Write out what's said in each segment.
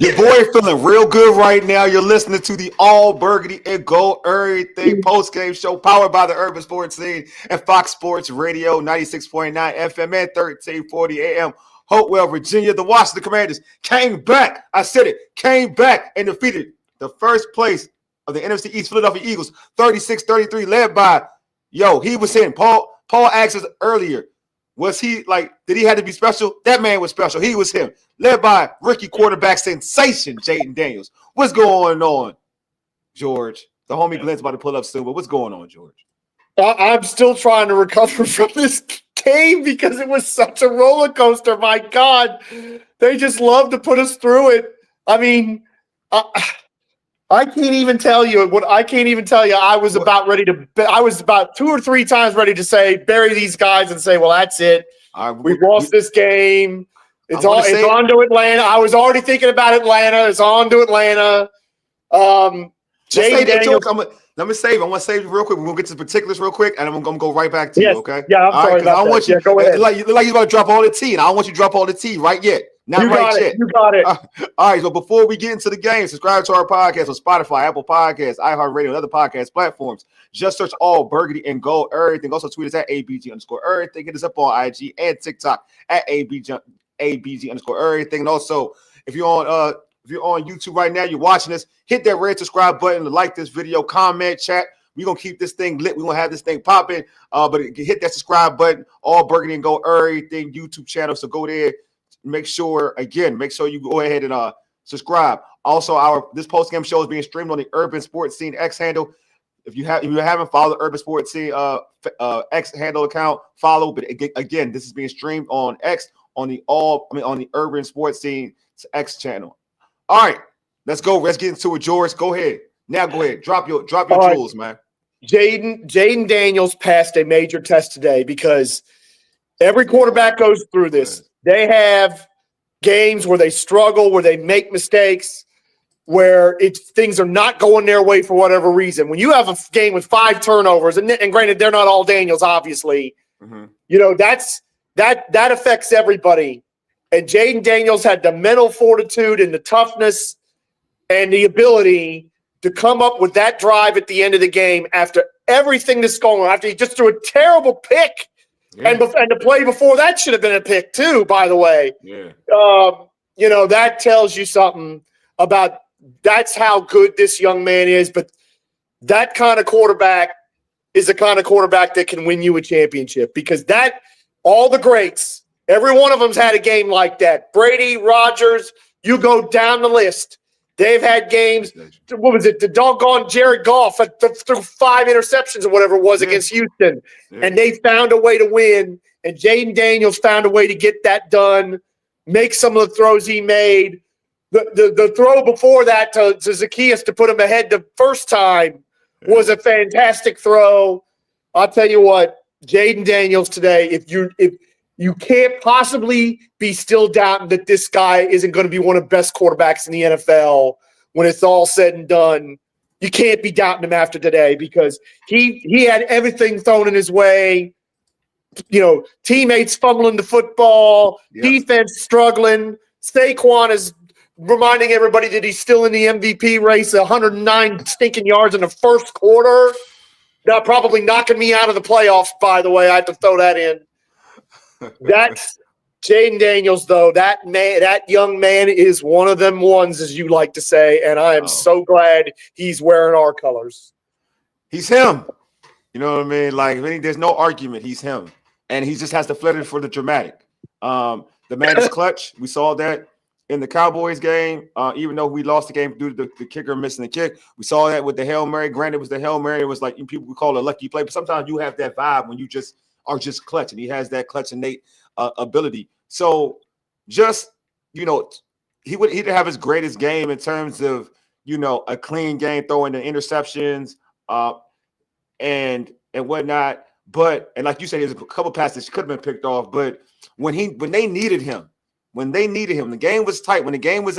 Your boy feeling real good right now. You're listening to the All Burgundy and Gold Everything post-game show powered by the Urban Sports Scene and Fox Sports Radio 96.9 FM and 1340 AM. Hopewell, Virginia. The Washington Commanders came back. I said it. Came back and defeated the first place of the NFC East Philadelphia Eagles 36-33 led by, he was in. Paul asked us earlier, was he like, did he have to be special? That man was special. He was him. Led by rookie quarterback sensation, Jaden Daniels. What's going on, George? The homie Glenn's about to pull up soon, but what's going on, George? I'm still trying to recover from this game because it was such a roller coaster. My God, they just love to put us through it. I mean, I can't even tell you what I can't even tell you. I was about 2 or 3 times ready to say, bury these guys and say, well, that's it. We've lost this game. It's on to Atlanta. I was already thinking about Atlanta. It's on to Atlanta. Jaden Daniels. Let me save. I want to save you real quick. We're going to get to the particulars real quick, and I'm going to go right back to you, okay? Yeah, I'm sorry about that. Want you, go ahead. Like you're about to drop all the tea, and I don't want you to drop all the tea right yet. Not right yet. You got it. All right, so before we get into the game, subscribe to our podcast on Spotify, Apple Podcasts, iHeartRadio, and other podcast platforms. Just search All Burgundy and Gold Everything. Also tweet us at ABG_everything. Hit us up on IG and TikTok at ABG_everything. And also, if you're on YouTube right now, you're watching us, hit that red subscribe button to like this video, comment, chat. We're going to keep this thing lit. We're going to have this thing popping. But hit that subscribe button, All Burgundy and Gold Everything YouTube channel. So go there. Make sure you go ahead and subscribe. Also, this post-game show is being streamed on the Urban Sports Scene X handle. If you haven't followed the Urban Sports Scene X handle account, follow. But again, this is being streamed on X on the Urban Sports Scene X channel. All right, let's go. Let's get into it, George. Go ahead. Now go ahead. Drop your jewels, man. Jaden Daniels passed a major test today because every quarterback goes through this. They have games where they struggle, where they make mistakes, where things are not going their way for whatever reason. When you have a game with 5 turnovers, and granted, they're not all Daniels, obviously, that affects everybody. And Jaden Daniels had the mental fortitude and the toughness and the ability to come up with that drive at the end of the game after everything that's going on, after he just threw a terrible pick. Yeah. And the play before that should have been a pick too, by the way. Yeah. That tells you something about that's how good this young man is. But that kind of quarterback is the kind of quarterback that can win you a championship because all the greats, every one of them's had a game like that. Brady, Rodgers, you go down the list. They've had games. What was it? The doggone Jared Goff threw 5 interceptions or whatever it was against Houston, and they found a way to win. And Jaden Daniels found a way to get that done, make some of the throws he made. The throw before that to Zaccheaus to put him ahead the first time was a fantastic throw. I'll tell you what, Jaden Daniels today, if you can't possibly be still doubting that this guy isn't going to be one of the best quarterbacks in the NFL when it's all said and done. You can't be doubting him after today because he had everything thrown in his way. Teammates fumbling the football, defense struggling. Saquon is reminding everybody that he's still in the MVP race, 109 stinking yards in the first quarter. Now, probably knocking me out of the playoffs, by the way. I have to throw that in. That's Jaden Daniels, though. That young man is one of them ones, as you like to say, and I am so glad he's wearing our colors. He's him. You know what I mean? Like, there's no argument. He's him, and he just has to flip it for the dramatic. The man is clutch. We saw that in the Cowboys game, even though we lost the game due to the kicker missing the kick. We saw that with the Hail Mary. Granted, it was the Hail Mary. It was like people would call it a lucky play, but sometimes you have that vibe when you just are just clutch, and he has that clutch innate ability. So just, he'd have his greatest game in terms of, a clean game, throwing the interceptions and whatnot. But, and like you said, there's a couple passes that could have been picked off, but when they needed him, the game was tight, when the game was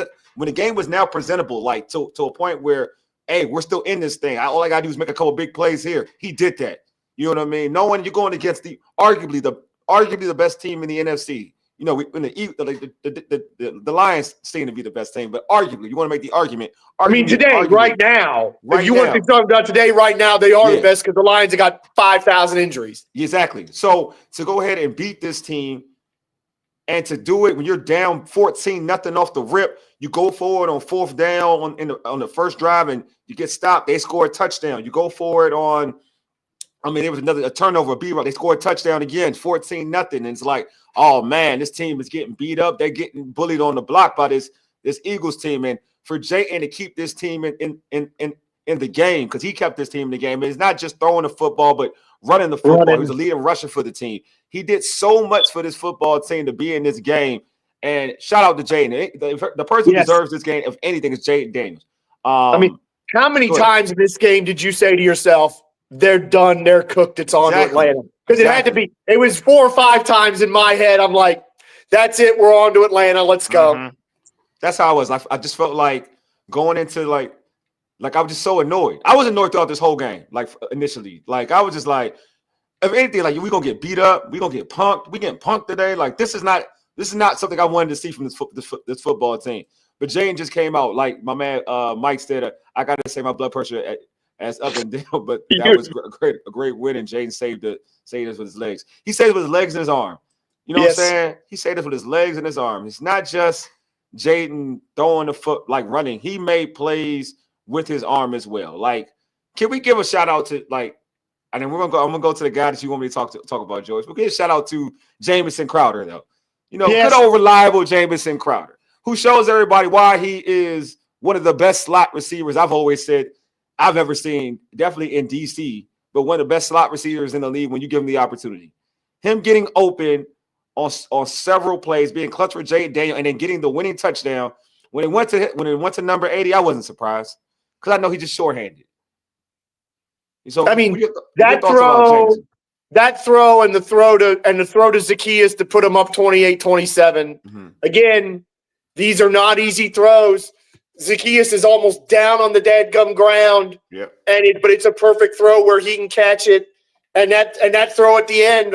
now presentable, like to a point where, hey, we're still in this thing. All I got to do is make a couple big plays here. He did that. You know what I mean? Knowing you're going against arguably the best team in the NFC. you know, when the Lions seem to be the best team, but arguably, you want to make the argument. I mean, today, right now, if you want to talk about today, right now, they are the best because the Lions have got 5,000 injuries. Exactly. So to go ahead and beat this team and to do it when you're down 14-0 off the rip, you go forward on fourth down on the first drive and you get stopped. They score a touchdown. You go forward on, there was a turnover, they scored a touchdown again, 14-0. And it's like, oh man, this team is getting beat up. They're getting bullied on the block by this Eagles team. And for Jaden to keep this team in the game, because he kept this team in the game. And it's not just throwing the football, but running the football. He was a leading rusher for the team. He did so much for this football team to be in this game. And shout out to Jaden. The person who deserves this game, if anything, is Jaden Daniels. How many times in this game did you say to yourself, they're done, they're cooked, it's on to Atlanta? Because it had to be. It was 4 or 5 times in my head. I'm like, that's it, we're on to Atlanta, let's go. Mm-hmm. That's how I was. I just felt like going into like I was just so annoyed. I was annoyed throughout this whole game, initially. I was just like, if anything, we're going to get beat up, we're going to get punked. We getting punked today. This is not something I wanted to see from this football team. But Jane just came out, like my man Mike said, I got to say my blood pressure as up and down, but that was a great win, and Jaden saved us with his legs. He saved it with his legs and his arm. You know what I'm saying? He saved it with his legs and his arm. It's not just Jaden throwing the foot, running. He made plays with his arm as well. Can we give a shout out to and then I'm gonna go to the guy that you want me to talk about, George. We'll give a shout out to Jamison Crowder, though. Good old reliable Jamison Crowder, who shows everybody why he is one of the best slot receivers I've always said I've ever seen, definitely in DC, but one of the best slot receivers in the league when you give him the opportunity. Him getting open on several plays, being clutch for Jaden Daniels, and then getting the winning touchdown. When it went to number 80, I wasn't surprised because I know he's just shorthanded. So that throw and the throw to Zaccheaus to put him up 28-27. Mm-hmm. Again, these are not easy throws. Zaccheaus is almost down on the dadgum ground. Yep. But it's a perfect throw where he can catch it. And that throw at the end,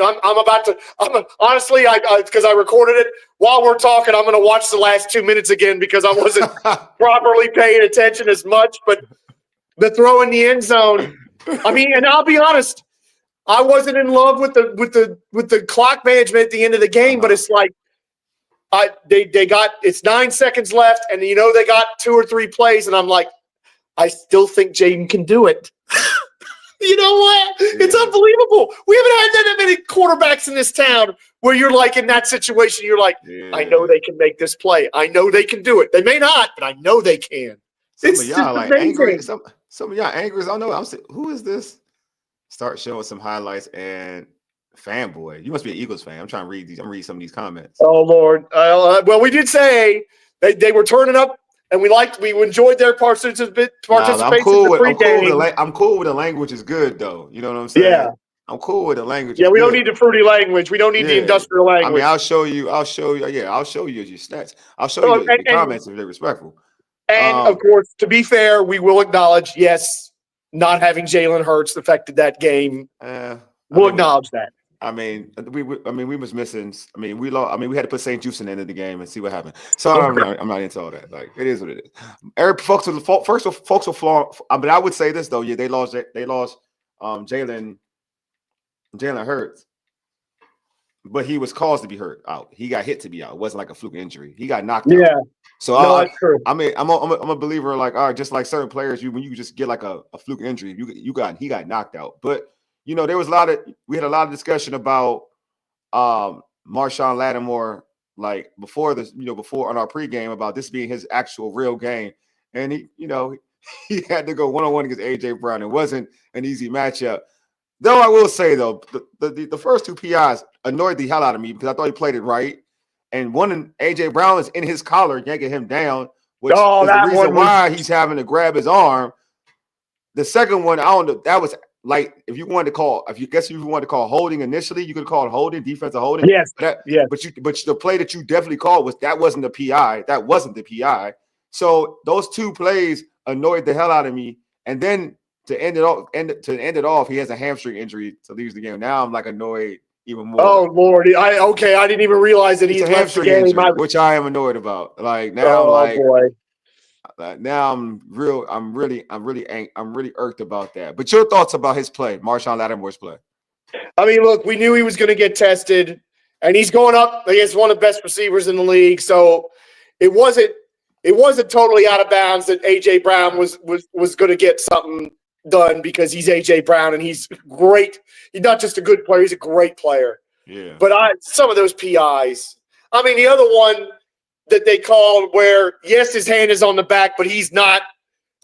honestly, because I recorded it while we're talking, I'm going to watch the last 2 minutes again because I wasn't properly paying attention as much. But the throw in the end zone, and I'll be honest, I wasn't in love with the clock management at the end of the game, but it's like it's 9 seconds left, and they got 2 or 3 plays, and I'm like, I still think Jaden can do it. You know what? Yeah. It's unbelievable. We haven't had that many quarterbacks in this town where you're in that situation. You're like, I know they can make this play. I know they can do it. They may not, but I know they can. Some of y'all angry. Some of y'all angry. I don't know. I'm saying, who is this? Start showing some highlights and fanboy. You must be an Eagles fan. I'm trying to read these. I'm reading some of these comments. Oh Lord. Well, we did say they were turning up. And we enjoyed their participation. I'm cool with the language is good though. You know what I'm saying? Yeah. I'm cool with the language. Yeah, we don't need the fruity language. We don't need the industrial language. I'll show you. Yeah, I'll show you your stats. I'll show you the comments if they're respectful. And of course, to be fair, we will acknowledge, yes, not having Jalen Hurts affected that game. We'll acknowledge that. We was missing. We lost. We had to put St. Juice in the end of the game and see what happened. So I'm not into all that. It is what it is. Eric, folks will flaw. But I would say this though. Yeah, they lost. Jalen Hurts, but he was caused to be hurt out. He got hit to be out. It wasn't like a fluke injury. He got knocked out. Yeah. So that's true. I'm a believer. All right, just like certain players, when you just get a fluke injury, he got knocked out, but. We had a lot of discussion about Marshon Lattimore, before on our pregame about this being his actual real game. And he had to go one-on-one against AJ Brown. It wasn't an easy matchup. Though I will say though, the first 2 PIs annoyed the hell out of me because I thought he played it right. And one AJ Brown is in his collar, yanking him down, which is the reason why he's having to grab his arm. The second one, I don't know, that was if you wanted to call holding initially, you could call it holding, defensive holding. Yes. But the play that you definitely called wasn't the PI. That wasn't the PI. So those 2 plays annoyed the hell out of me. And then to end it off, he has a hamstring injury to lose the game. Now I'm annoyed even more. Oh Lord, I didn't even realize that It's he a left the hamstring game. injury, which I am annoyed about. Like now, Oh boy. now I'm really irked about that. But your thoughts about his play, Marshon Lattimore's play? I mean, look, we knew he was going to get tested, and he's going up against one of the best receivers in the league. So it wasn't totally out of bounds that AJ Brown was going to get something done because he's AJ Brown and he's great. He's not just a good player; he's a great player. Yeah. But some of those PIs. I mean, the other one that they called where yes, his hand is on the back, but he's not.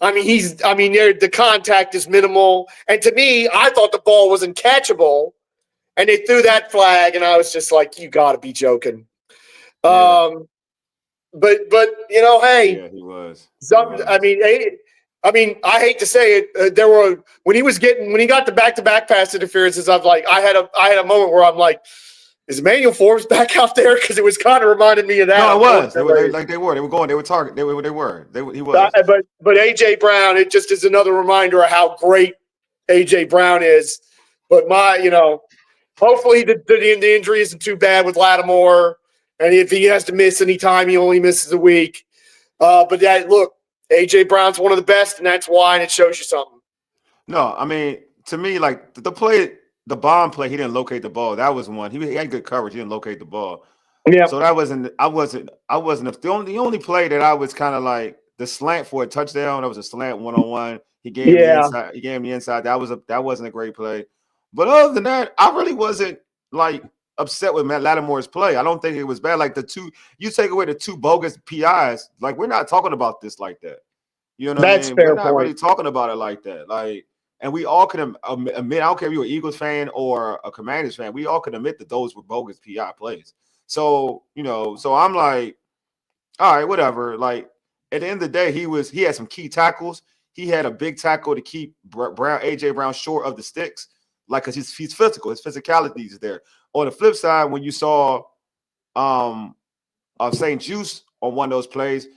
The contact is minimal. And to me, I thought the ball wasn't catchable. And they threw that flag, and I was just like, you got to be joking. Yeah. But hey. Yeah, he was. I mean, I hate to say it. When he got the back-to-back pass interferences, I had a moment where I'm like, is Emmanuel Forbes back out there? Because it was kind of reminding me of that. No, it was. They were target. He was. But AJ Brown, it just is another reminder of how great AJ Brown is. But hopefully the injury isn't too bad with Lattimore, and if he has to miss any time, he only misses a week. But look, AJ Brown's one of the best, and that's why, and it shows you something. No, I mean, to me, like the bomb play, he didn't locate the ball. That was one. He had good coverage. He didn't locate the ball. Yeah. So that wasn't. The only play that I was kind of like the slant for a touchdown. That was a slant 1-on-1. He gave the inside. He gave him the inside. That wasn't a great play. But other than that, I really wasn't like upset with Matt Lattimore's play. I don't think it was bad. Like you take away the two bogus PIs, like we're not talking about this like that. You know what I mean? We're not really talking about it like that. Like, and we all can admit, I don't care if you're an Eagles fan or a Commanders fan, we all can admit that those were bogus PI plays. So, so I'm like, all right, whatever. Like, at the end of the day, he had some key tackles. He had a big tackle to keep AJ Brown short of the sticks. Like, because he's physical. His physicality is there. On the flip side, when you saw St. Juice on one of those plays,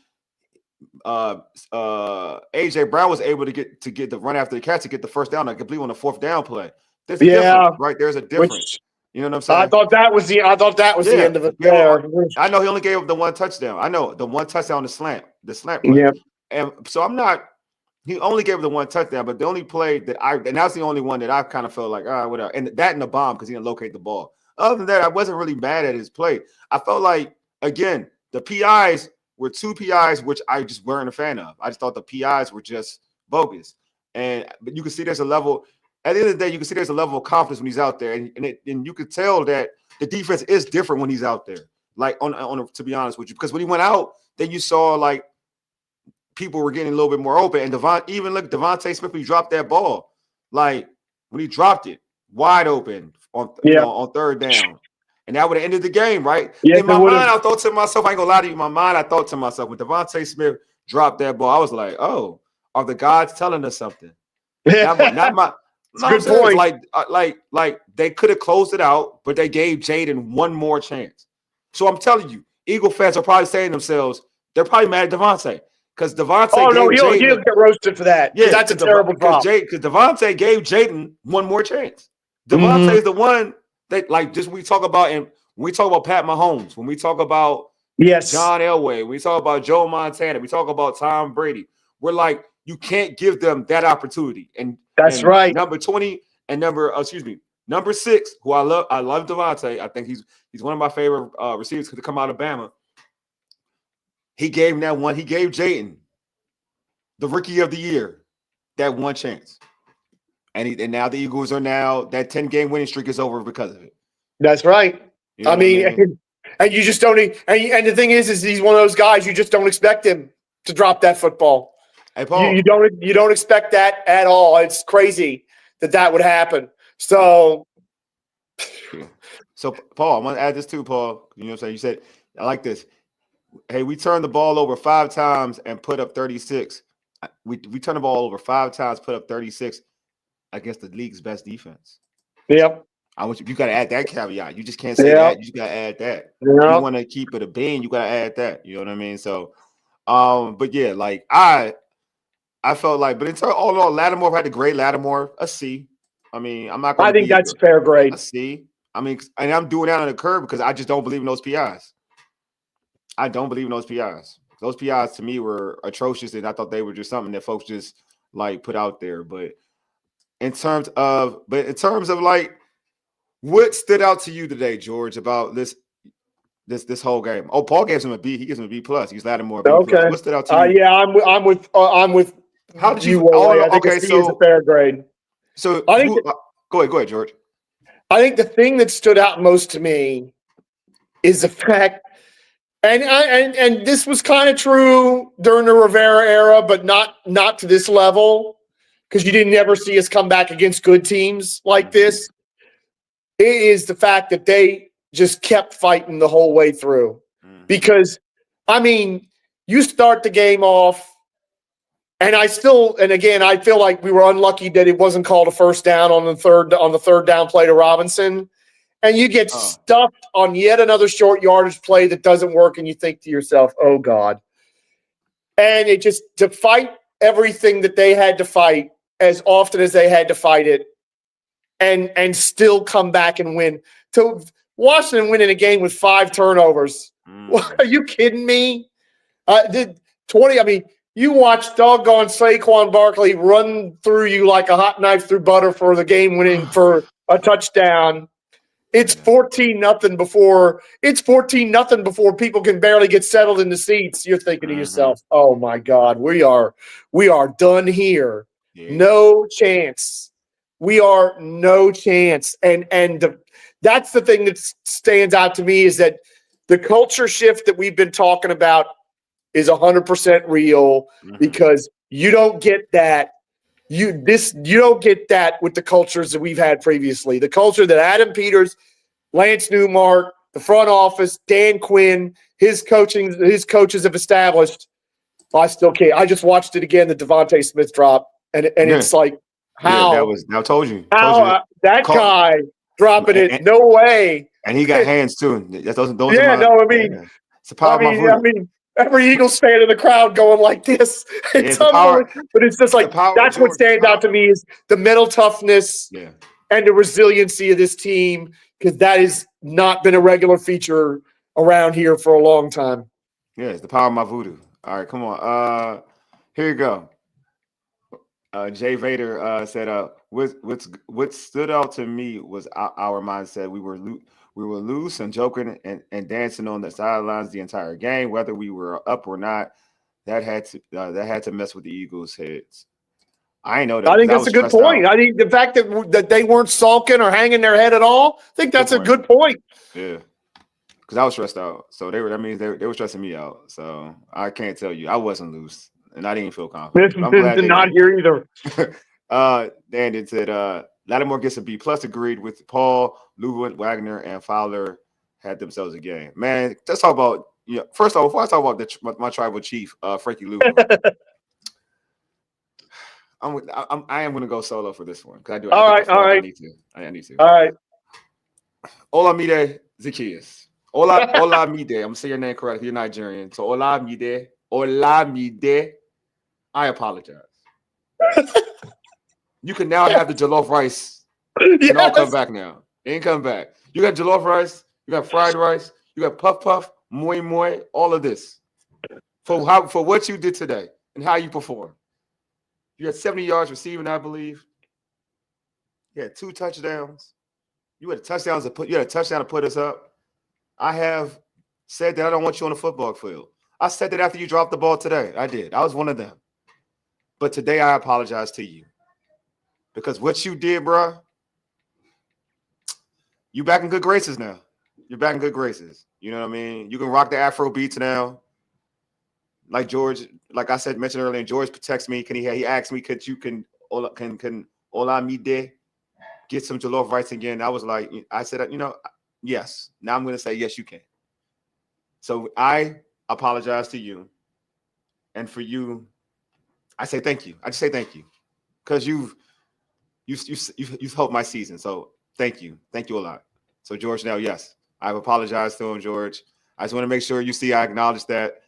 AJ Brown was able to get the run after the catch to get the first down, like complete on the fourth down play. There's a difference, right? There's a difference. You know what I'm saying? I thought that was the end of it there. I know he only gave up the one touchdown. I know the one touchdown, the slant play. Yeah. And so he only gave the one touchdown, but the only play and that's the only one that I kind of felt like, all right, whatever. And that and the bomb because he didn't locate the ball. Other than that, I wasn't really mad at his play. I felt like, again, the PIs were two PIs, which I just weren't a fan of. I just thought the PIs were just bogus. But you can see there's a level, at the end of the day, you can see there's a level of confidence when he's out there. And you could tell that the defense is different when he's out there. Like, to be honest with you, because when he went out, then you saw like people were getting a little bit more open. And Devontae Smith, when he dropped that ball, like when he dropped it wide open on third down. And that would have ended the game, right? Yeah, in my mind, I thought to myself, I ain't gonna lie to you, in my mind, I thought to myself, when Devontae Smith dropped that ball, I was like, oh, are the gods telling us something? Not my good point. Like they could have closed it out, but they gave Jaden one more chance. So I'm telling you, Eagle fans are probably saying to themselves, they're probably mad at Devontae. Because Devontae he'll get roasted for that. Yeah, that's a terrible drop. Because Devontae gave Jaden one more chance. Devontae is the one that, like, just we talk about, and when we talk about Pat Mahomes, when we talk about John Elway, when we talk about Joe Montana, we talk about Tom Brady, we're like, you can't give them that opportunity. And that's right. Number 20 and number 6, who I love Devontae. I think he's one of my favorite receivers to come out of Bama. He gave him that one. He gave Jaden, the rookie of the year, that one chance. And now the Eagles that 10-game winning streak is over because of it. That's right. I mean, and you just don't. And the thing is he's one of those guys you just don't expect him to drop that football. Hey, Paul, you don't expect that at all. It's crazy that would happen. So, Paul, I want to add this too, Paul. You know what I'm saying? You said I like this. Hey, we turned the ball over 5 times and put up 36. We turned the ball over 5 times, put up 36 against the league's best defense. Yep. You got to add that caveat. You just can't say that. You just got to add that. Yep. If you want to keep it a bean, you got to add that. You know what I mean? So, but yeah, like I felt like, but in turn, all Lattimore had a grade. Lattimore, a C. I mean, I'm not going to. I think that's a fair grade. A C. I mean, and I'm doing that on the curb because I just don't believe in those PIs. I don't believe in those PIs. Those PIs to me were atrocious, and I thought they were just something that folks just like put out there. But in terms of like what stood out to you today, George, about this whole game? Oh, Paul gives him a B. He gives him a B plus. He's Lattimore a B plus. Okay. What stood out to you? Yeah, I'm with How did you, you? Wally. I think Okay, a C is a fair grade. So I think go ahead, George. I think the thing that stood out most to me is the fact, and this was kind of true during the Rivera era, but not to this level, because you didn't ever see us come back against good teams like this. It is the fact that they just kept fighting the whole way through. Because, I mean, you start the game off, and again, I feel like we were unlucky that it wasn't called a first down on the third down play to Robinson. And you get stuffed on yet another short yardage play that doesn't work, and you think to yourself, oh, God. And it just to fight everything that they had to fight as often as they had to fight it and still come back and win. To Washington winning a game with 5 turnovers. Are you kidding me? You watch doggone Saquon Barkley run through you like a hot knife through butter for the game winning for a touchdown. It's 14-0 before people can barely get settled in the seats. You're thinking to yourself, "Oh my God, we are done here. Yeah. No chance. We are no chance." That's the thing that stands out to me is that the culture shift that we've been talking about is 100% real because you don't get that. You don't get that with the cultures that we've had previously. The culture that Adam Peters, Lance Newmark, the front office, Dan Quinn, his coaches have established. I still can't. I just watched it again, the Devontae Smith drop, and it's like how I told you that guy dropping it. No way. And he got hands too. Those it's the power of my every Eagles fan in the crowd going like this. It's unbelievable. But it's just like that's what stands out to me is the mental toughness and the resiliency of this team, because that has not been a regular feature around here for a long time. Yeah, it's the power of my voodoo. All right, come on. Here you go. Jay Vader said, what stood out to me was our mindset. We were loose and joking and dancing on the sidelines the entire game, whether we were up or not. That had to mess with the Eagles' heads. I know that. I think that's a good point. I think the fact that they weren't sulking or hanging their head at all, I think that's a good point. Yeah, because I was stressed out. So they were stressing me out. So I can't tell you, I wasn't loose. And I didn't feel confident. I'm glad not here either. Dan said Lattimore gets a B plus. Agreed with Paul, Lewin, Wagner, and Fowler had themselves a game. Man, let's talk about first of all, before I talk about my tribal chief, Frankie Lewin. I am going to go solo for this one because I do. All right. I need to. I need to. All right. Olamide Zaccheaus. Olamide. I'm gonna say your name correct. You're Nigerian, so Olamide. I apologize. You can now have the jollof rice. It all come back now. It ain't come back. You got jollof rice. You got fried rice. You got puff, moi moi. All of this for what you did today and how you performed. You had 70 yards receiving, I believe. You had 2 touchdowns. You had touchdowns to put us up. I have said that I don't want you on the football field. I said that after you dropped the ball today. I did. I was one of them. But today I apologize to you. Because what you did, bro, you back in good graces now. You're back in good graces. You know what I mean? You can rock the Afro beats now. Like George, like I mentioned earlier, George protects me. He asked me, can Olamide get some jollof rice again? I said, yes. Now I'm going to say, yes, you can. So I apologize to you. And for you, I say thank you. I just say thank you. Because you've helped my season. So thank you. Thank you a lot. So George, now, yes, I've apologized to him, George. I just want to make sure you see I acknowledge that.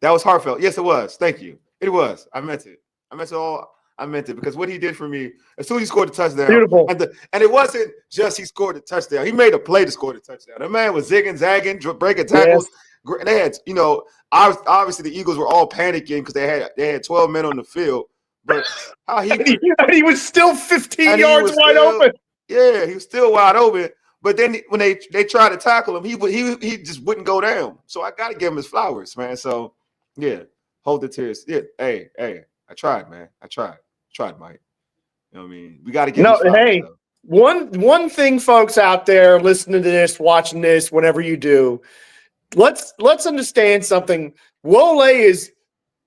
That was heartfelt. Yes, it was. Thank you. It was. I meant it. I meant it all. I meant it because what he did for me as soon as he scored the touchdown, Beautiful. and it wasn't just he scored the touchdown. He made a play to score the touchdown. The man was zigging, zagging, breaking tackles. Yes. They had, obviously the Eagles were all panicking because they had 12 men on the field. But how he was still 15 yards wide open. Yeah, he was still wide open. But then when they tried to tackle him, he just wouldn't go down. So I got to give him his flowers, man. So yeah, hold the tears. Yeah, hey, I tried, man. I tried, Mike. You know what I mean? We got to give him flowers. Hey, though. One thing, folks out there listening to this, watching this, whenever you do, let's understand something. Wole is,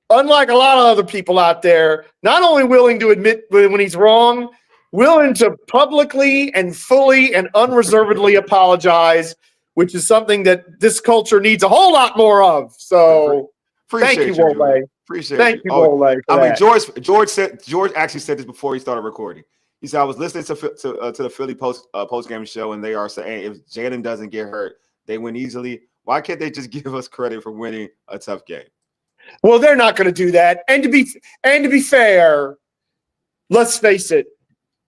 unlike a lot of other people out there, not only willing to admit when he's wrong, willing to publicly and fully and unreservedly apologize, which is something that this culture needs a whole lot more of. So thank you, Wole. Thank you, Wole. I mean, George actually said this before he started recording. He said, I was listening to the Philly post-game show, and they are saying if Jaden doesn't get hurt, they win easily. Why can't they just give us credit for winning a tough game? Well, they're not going to do that. And to be fair, let's face it,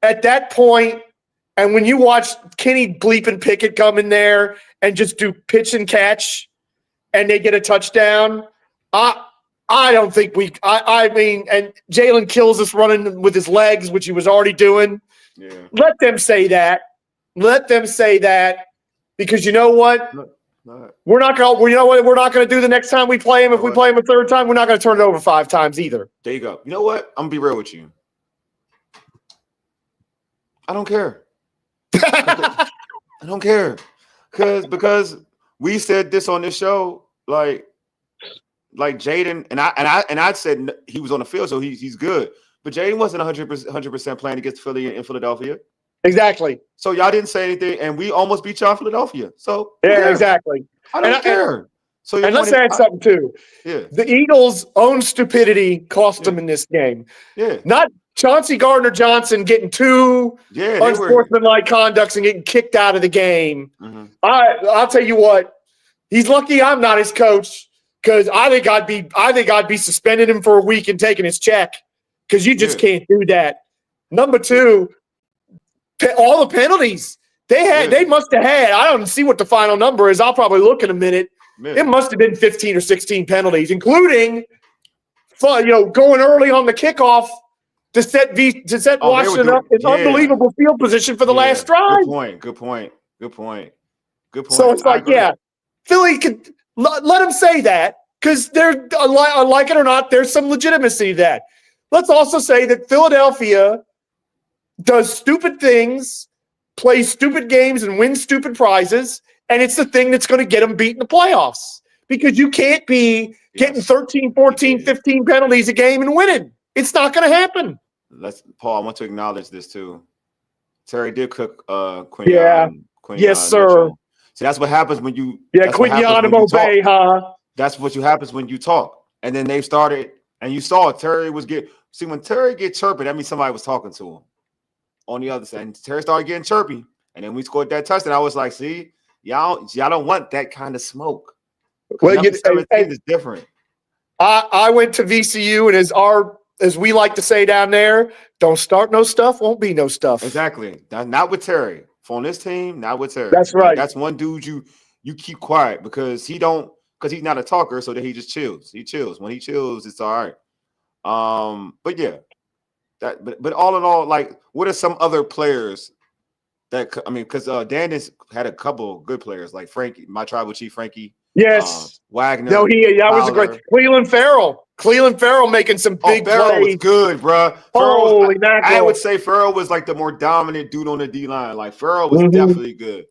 at that point, and when you watch Kenny Bleepin Pickett come in there and just do pitch and catch, and they get a touchdown, I don't think I mean, and Jalen kills us running with his legs, which he was already doing. Yeah. Let them say that. Because you know what? We're not going to do the next time we play him. If we play him a third time, we're not going to turn it over 5 times either. There you go. You know what? I'm going to be real with you. I don't care. I don't care. Because we said this on this show, like Jaden, and I said he was on the field, so he's good. But Jaden wasn't 100% playing against Philly in Philadelphia. Exactly. So y'all didn't say anything, and we almost beat y'all in Philadelphia. So yeah, exactly. I don't care. And let's add something too. Yeah. The Eagles' own stupidity cost them in this game. Yeah. Not Chauncey Gardner-Johnson getting 2 unsportsmanlike conducts and getting kicked out of the game. Mm-hmm. I'll tell you what, he's lucky I'm not his coach, because I think I'd be suspending him for a week and taking his check, because you just can't do that. Number 2, all the penalties they must have had. I don't see what the final number is. I'll probably look in a minute. It must have been 15 or 16 penalties, including going early on the kickoff to set Washington up in unbelievable field position for the last drive. Good point. So it's like, Philly could let them say that, because they're like it or not, there's some legitimacy to that. Let's also say that Philadelphia does stupid things, plays stupid games, and wins stupid prizes, and it's the thing that's going to get them beat in the playoffs, because you can't be getting 13, 14, 15 penalties a game and winning. It's not going to happen. Paul, I want to acknowledge this too. Terry did cook Quinyon. Yes, sir. See, that's what happens when you Quinyon obey, huh? That's what happens when you talk. And then they started, and you saw Terry was when Terry get chirpy, that means somebody was talking to him on the other side. And Terry started getting chirpy, and then we scored that touchdown. I was like, see, y'all don't want that kind of smoke. Well, 17 is different. I went to VCU, and as we like to say down there, don't start no stuff, won't be no stuff. Exactly. Not with Terry. On this team, not with Terry. That's right. That's one dude you keep quiet, because he's not a talker, so that he just chills. He chills. When he chills, it's all right. But yeah. But all in all, like, what are some other players because Daniels had a couple of good players, like Frankie, my tribal chief Frankie. Yes. Wagner. No, that was a great Cleveland Farrell making some big Farrell plays. Was good, bro. Holy mackerel. I would say Farrell was like the more dominant dude on the D line. Like, Farrell was definitely good.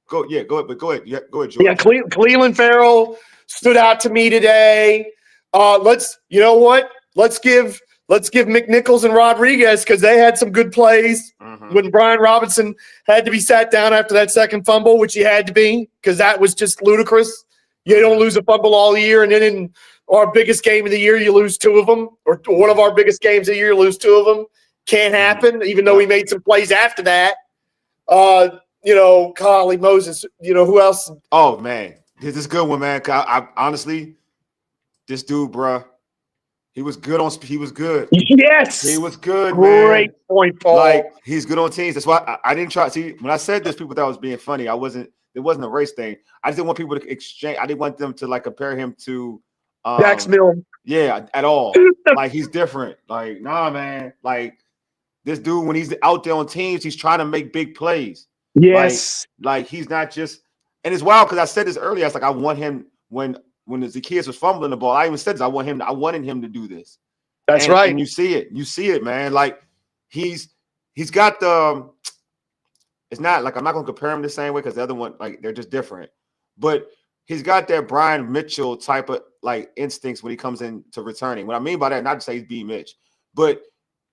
Go ahead. Go ahead, George. Yeah, Cleveland Farrell stood out to me today. Let's give McNichols and Rodriguez, because they had some good plays when Brian Robinson had to be sat down after that second fumble, which he had to be, because that was just ludicrous. You don't lose a fumble all year, and then in our biggest game of the year, you lose 2 of them, or one of our biggest games of the year, lose 2 of them. Can't happen, even though we made some plays after that. Collie Moses, who else? Oh, man. This is a good one, man. I honestly, this dude, bruh, He was good on. He was good. Yes. He was good, Great man. point, Paul. Like he's good on teams. That's why I didn't try. See, when I said this, people thought I was being funny. I wasn't. It wasn't a race thing. I just didn't want people to exchange. I didn't want them to like compare him to Dax Milne. Yeah, at all. Like he's different. Like, nah, man. Like this dude, when he's out there on teams, he's trying to make big plays. Yes. Like he's not just. And it's wild because I said this earlier. I was like, I want him when the Zaccheaus was fumbling the ball. I even said this. I wanted him to do this. That's right. And you see it. You see it, man. Like he's got the. It's not like I'm not gonna compare him the same way because the other one, like they're just different. But he's got that Brian Mitchell type of like instincts when he comes into returning. What I mean by that, not to say he's B Mitch, but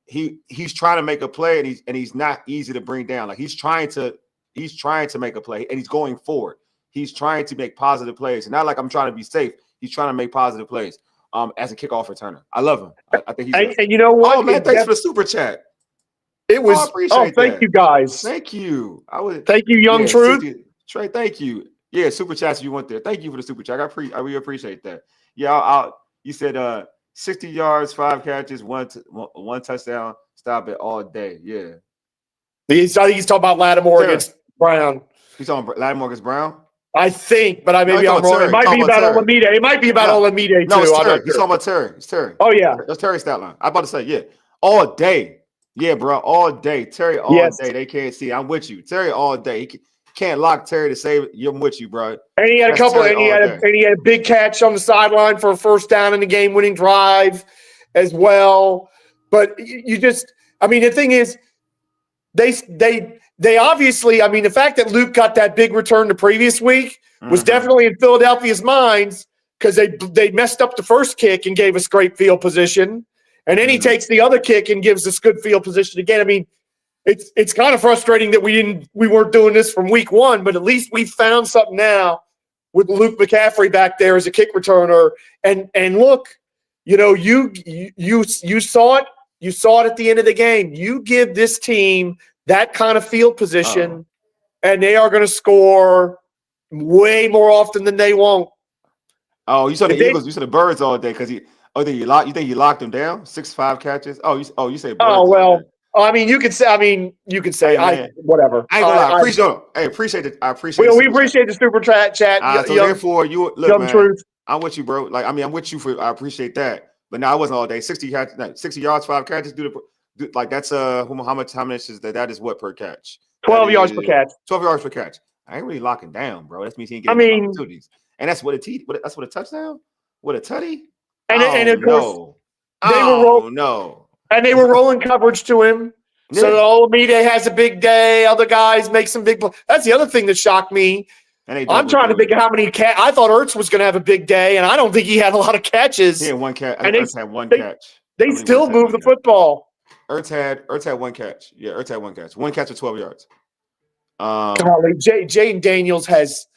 he's trying to make a play and he's not easy to bring down. Like he's trying to make a play and he's going forward. He's trying to make positive plays. And not like I'm trying to be safe. He's trying to make positive plays as a kickoff returner. I love him. I think he's and you know what? Oh man, thanks for the super chat. It was I appreciate thank that. you guys. Thank you. Thank you, Young Truth. Trey, thank you. Yeah, super chats if you want there. Thank you for the super chat. I really appreciate that. Yeah, you said 60 yards, 5 catches, one touchdown. Stop it all day. Yeah. I think he's talking about Lattimore against Brown. He's talking Lattimore against Brown? I think, but I'm wrong. It might be about Olamide. It might be about Olamide too. No, it's Terry. He's talking about Terry. It's Terry. Oh yeah, that's Terry's stat line. I'm about to say yeah, all day. Yeah, bro, all day. Terry all day. They can't see. I'm with you. Terry all day. He can't lock Terry to save it. I'm with you, bro. And he had a couple. And he had a big catch on the sideline for a first down in the game-winning drive, as well. But you just, I mean, the thing is, they obviously, I mean, the fact that Luke got that big return the previous week was definitely in Philadelphia's minds because they messed up the first kick and gave us great field position. And then he takes the other kick and gives us good field position again. I mean, it's kind of frustrating that we weren't doing this from week one, but at least we found something now with Luke McCaffrey back there as a kick returner. And look, you know, you saw it. You saw it at the end of the game. You give this team that kind of field position, and they are going to score way more often than they won't. Oh, you saw the Eagles. You saw the Birds all day because you think you locked them down? 6-5 catches. You say Birds. Oh well. I mean, you could say. Hey, whatever. I ain't gonna lie. I appreciate it. I appreciate. We appreciate the super chat. So therefore, you look, Young man. Truth. I'm with you, bro. Like I mean, I'm with you for. I appreciate that. But no, I wasn't all day. 60 yards, 5 catches. Like that's how much is that? That is what per catch? 12 yards per catch. 12 yards per catch. I ain't really locking down, bro. That means he ain't getting opportunities. And that's what that's what a touchdown. What a tutty. And of course, they were rolling coverage to him. Yeah. So Olamide has a big day. Other guys make some big. That's the other thing that shocked me. I'm trying to think of how many I thought Ertz was going to have a big day, and I don't think he had a lot of catches. He had one catch. And Ertz had one catch. They still move the football. Ertz had one catch. Yeah, Ertz had one catch. One catch for 12 yards. Jaden Daniels has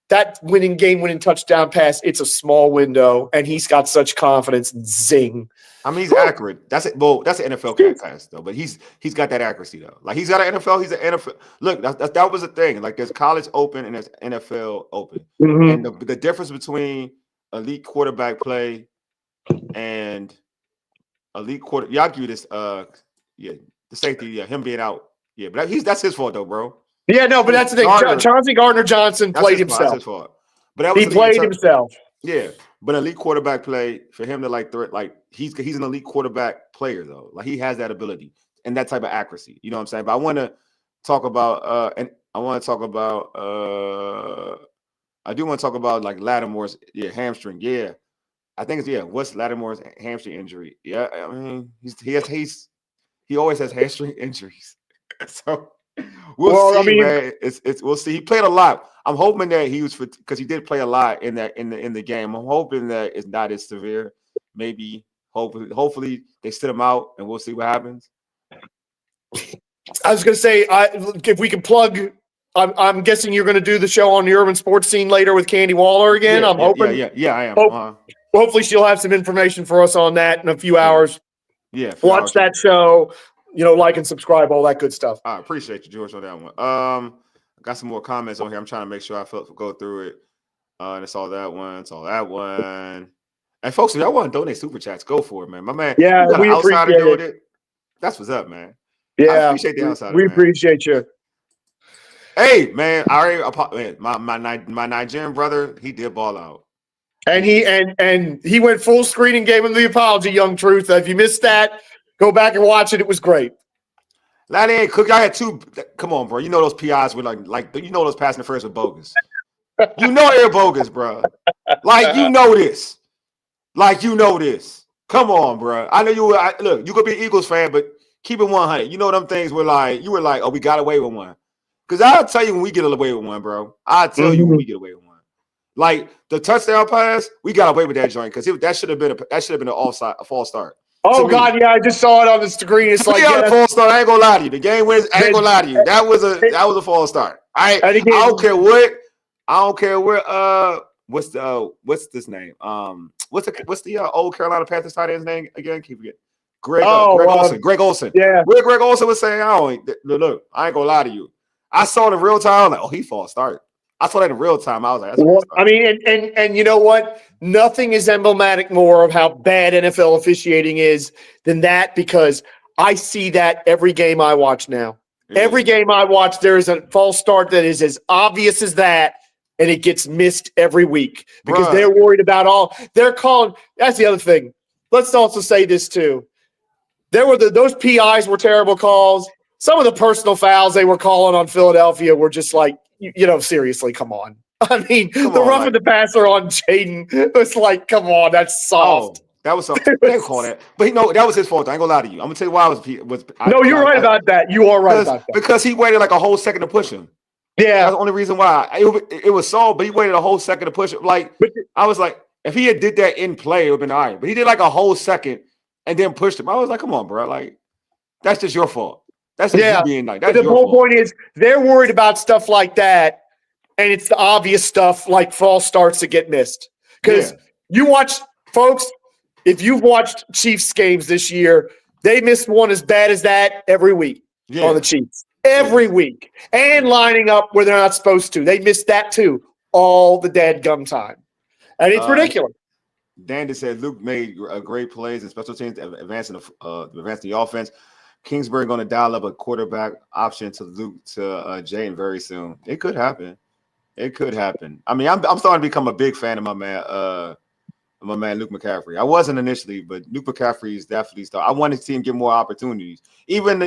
that game-winning touchdown pass. It's a small window, and he's got such confidence. Zing. I mean, he's accurate. That's it. Well, that's an NFL cat pass though. But he's got that accuracy though. Like he's got an NFL. He's an NFL. Look, that was the thing. Like there's college open and there's NFL open, and the difference between elite quarterback play and elite quarter. Yeah, I'll give you this. The safety. Yeah, him being out. Yeah, but that's his fault though, bro. Yeah, no, but that's the thing. Chauncey Gardner-Johnson played himself. That's his fault. But he played himself. Yeah, but elite quarterback play for him to he's an elite quarterback player though. Like he has that ability and that type of accuracy. You know what I'm saying? But I want to talk about I do want to talk about like Lattimore's hamstring. Yeah, I think it's what's Lattimore's hamstring injury? Yeah, I mean he always has hamstring injuries. So we'll see, man. We'll see. He played a lot. I'm hoping that he was because he did play a lot in the game. I'm hoping that it's not as severe. Maybe hopefully they sit him out and we'll see what happens. I was going to say if we can plug. I'm guessing you're going to do the show on the urban sports scene later with Candy Waller again. I'm hoping. Yeah, I am. Hopefully she'll have some information for us on that in a few hours. Yeah, watch that show. Like and subscribe, all that good stuff. I appreciate you, George, on that one. I got some more comments on here. I'm trying to make sure I go through it. And it's all that one. And folks, if y'all want to donate super chats, go for it, man. My man, Yeah, you got an we outsider appreciate doing it. it. That's what's up, man. I Yeah, appreciate the outsider, we man. appreciate you. Hey, man, I already my Nigerian brother, he did ball out. And he went full screen and gave him the apology, Young Truth. If you missed that, go back and watch it. It was great. Laddie ain't cook. I had two. Come on, bro. You know those PIs were like you know those passing the first were bogus. You know they're bogus, bro. Like you know this. Like you know this. Come on, bro. I know you were. Look, you could be an Eagles fan, but keep it 100. You know them things were like you were like, oh, we got away with one. Because I'll tell you when we get away with one, bro. I'll tell you when we get away with one. Like the touchdown pass, we got away with that joint because that should have been a false start. Oh God, yeah, I just saw it on the screen. It's like a false start. I ain't gonna lie to you. The game wins. I ain't gonna lie to you. That was a false start. I don't care what. What's this name? What's the old Carolina Panthers tight end's name again? Keep forgetting. Greg Olsen. Greg Olsen. Yeah. Where Greg Olsen was saying, look, I ain't gonna lie to you. I saw it in real time. Like, oh, he false start. I saw that in real time. I was like, that's I mean, and you know what? Nothing is emblematic more of how bad NFL officiating is than that, because I see that every game I watch now. Yeah. Every game I watch, there is a false start that is as obvious as that, and it gets missed every week because they're worried about they're calling. That's the other thing. Let's also say this too. Those PIs were terrible calls. Some of the personal fouls they were calling on Philadelphia were just like, seriously, come on. I mean, roughing the passer on Jaden was like, come on, that's soft. Oh, that was something. They call that. But that was his fault. I ain't gonna lie to you. I'm gonna tell you why you're right about that. You are right about that. Because he waited like a whole second to push him. Yeah. That's the only reason why. It was solved, but he waited a whole second to push it. Like, I was like, if he had did that in play, it would have been all right. But he did like a whole second and then pushed him. I was like, come on, bro. Like, that's just your fault. That's just you being like, that's your fault. The whole point is they're worried about stuff like that. And it's the obvious stuff like false starts that get missed. Because you watch, folks, if you've watched Chiefs games this year, they missed one as bad as that every week on the Chiefs. Every week. And lining up where they're not supposed to. They missed that too all the dadgum time. And it's ridiculous. Dan just said Luke made great plays and special teams advancing the offense. Kingsbury going to dial up a quarterback option to Luke to Jaden very soon. It could happen. It could happen. I mean, I'm starting to become a big fan of my man Luke McCaffrey. I wasn't initially, but Luke McCaffrey is definitely I wanted to see him get more opportunities. Even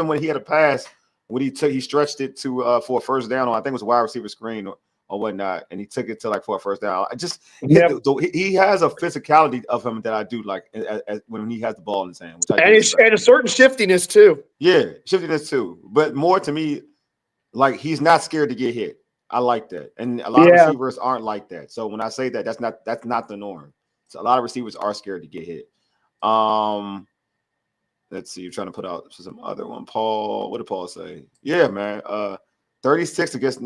when he had a pass, when he stretched it to for a first down on, I think it was a wide receiver screen or whatnot, and he took it to for a first down. He has a physicality of him that I do like when he has the ball in his hand, and a certain shiftiness too. Yeah, shiftiness too. But more to me, like he's not scared to get hit. I like that, and a lot of receivers aren't like that. So when I say that, that's not the norm. So a lot of receivers are scared to get hit. Let's see. You're trying to put out some other one. Paul, what did Paul say? Yeah, man. 36 against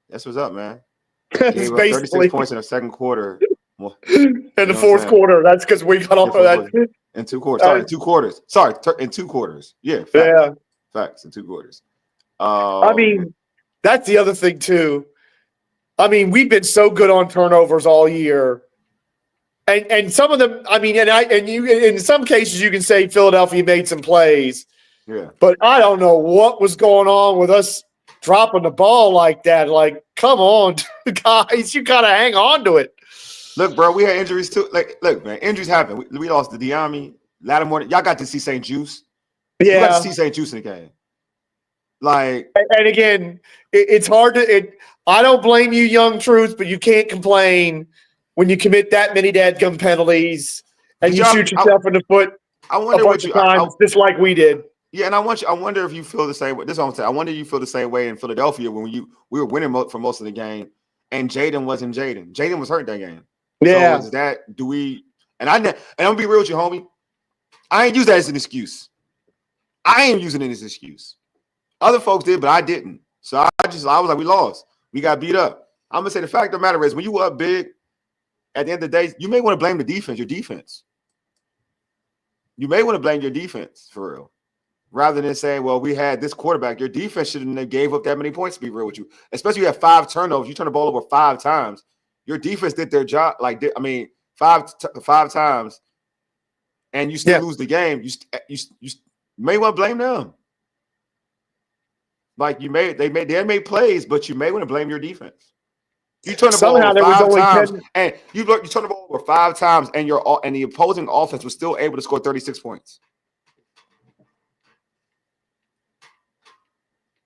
that's what's up, man. Gave up 36 points in the second quarter. In the fourth quarter. That's because we got off of that. In 2 quarters. Sorry, in 2 quarters. Sorry, in 2 quarters. Yeah. Facts in 2 quarters. I mean, that's the other thing too. I mean, we've been so good on turnovers all year. And some of them, I mean, in some cases you can say Philadelphia made some plays. Yeah. But I don't know what was going on with us dropping the ball like that. Like, come on, guys, you gotta hang on to it. Look, bro, we had injuries too. Like, look, man, injuries happen. We lost to Diami, Lattimore. Y'all got to see St. Juice. Yeah. You got to see St. Juice in the game. Like, and again, it's hard to. I don't blame you, Young Truth, but you can't complain when you commit that many dadgum penalties and you shoot yourself in the foot. I wonder what you times, just like we did. Yeah, and I wonder if you feel the same way. This is what I'm saying. I wonder if you feel the same way in Philadelphia when we were winning for most of the game, and Jaden wasn't Jaden. Jaden was hurt that game. Yeah. So is that And I'm gonna be real with you, homie. I ain't use that as an excuse. I ain't using it as an excuse. Other folks did, but I didn't. So I was like, we lost. We got beat up. I'm gonna say the fact of the matter is when you were up big, at the end of the day, you may want to blame the defense, your defense. You may want to blame your defense for real. Rather than saying, well, we had this quarterback, your defense shouldn't have gave up that many points, to be real with you. Especially you have 5 turnovers. You turn the ball over 5 times. Your defense did their job. five times, and you still lose the game, you may want to blame them. Like they made plays, but you may want to blame your defense. You turn the ball over 5 times, and you turn the ball over 5 times, and the opposing offense was still able to score 36 points.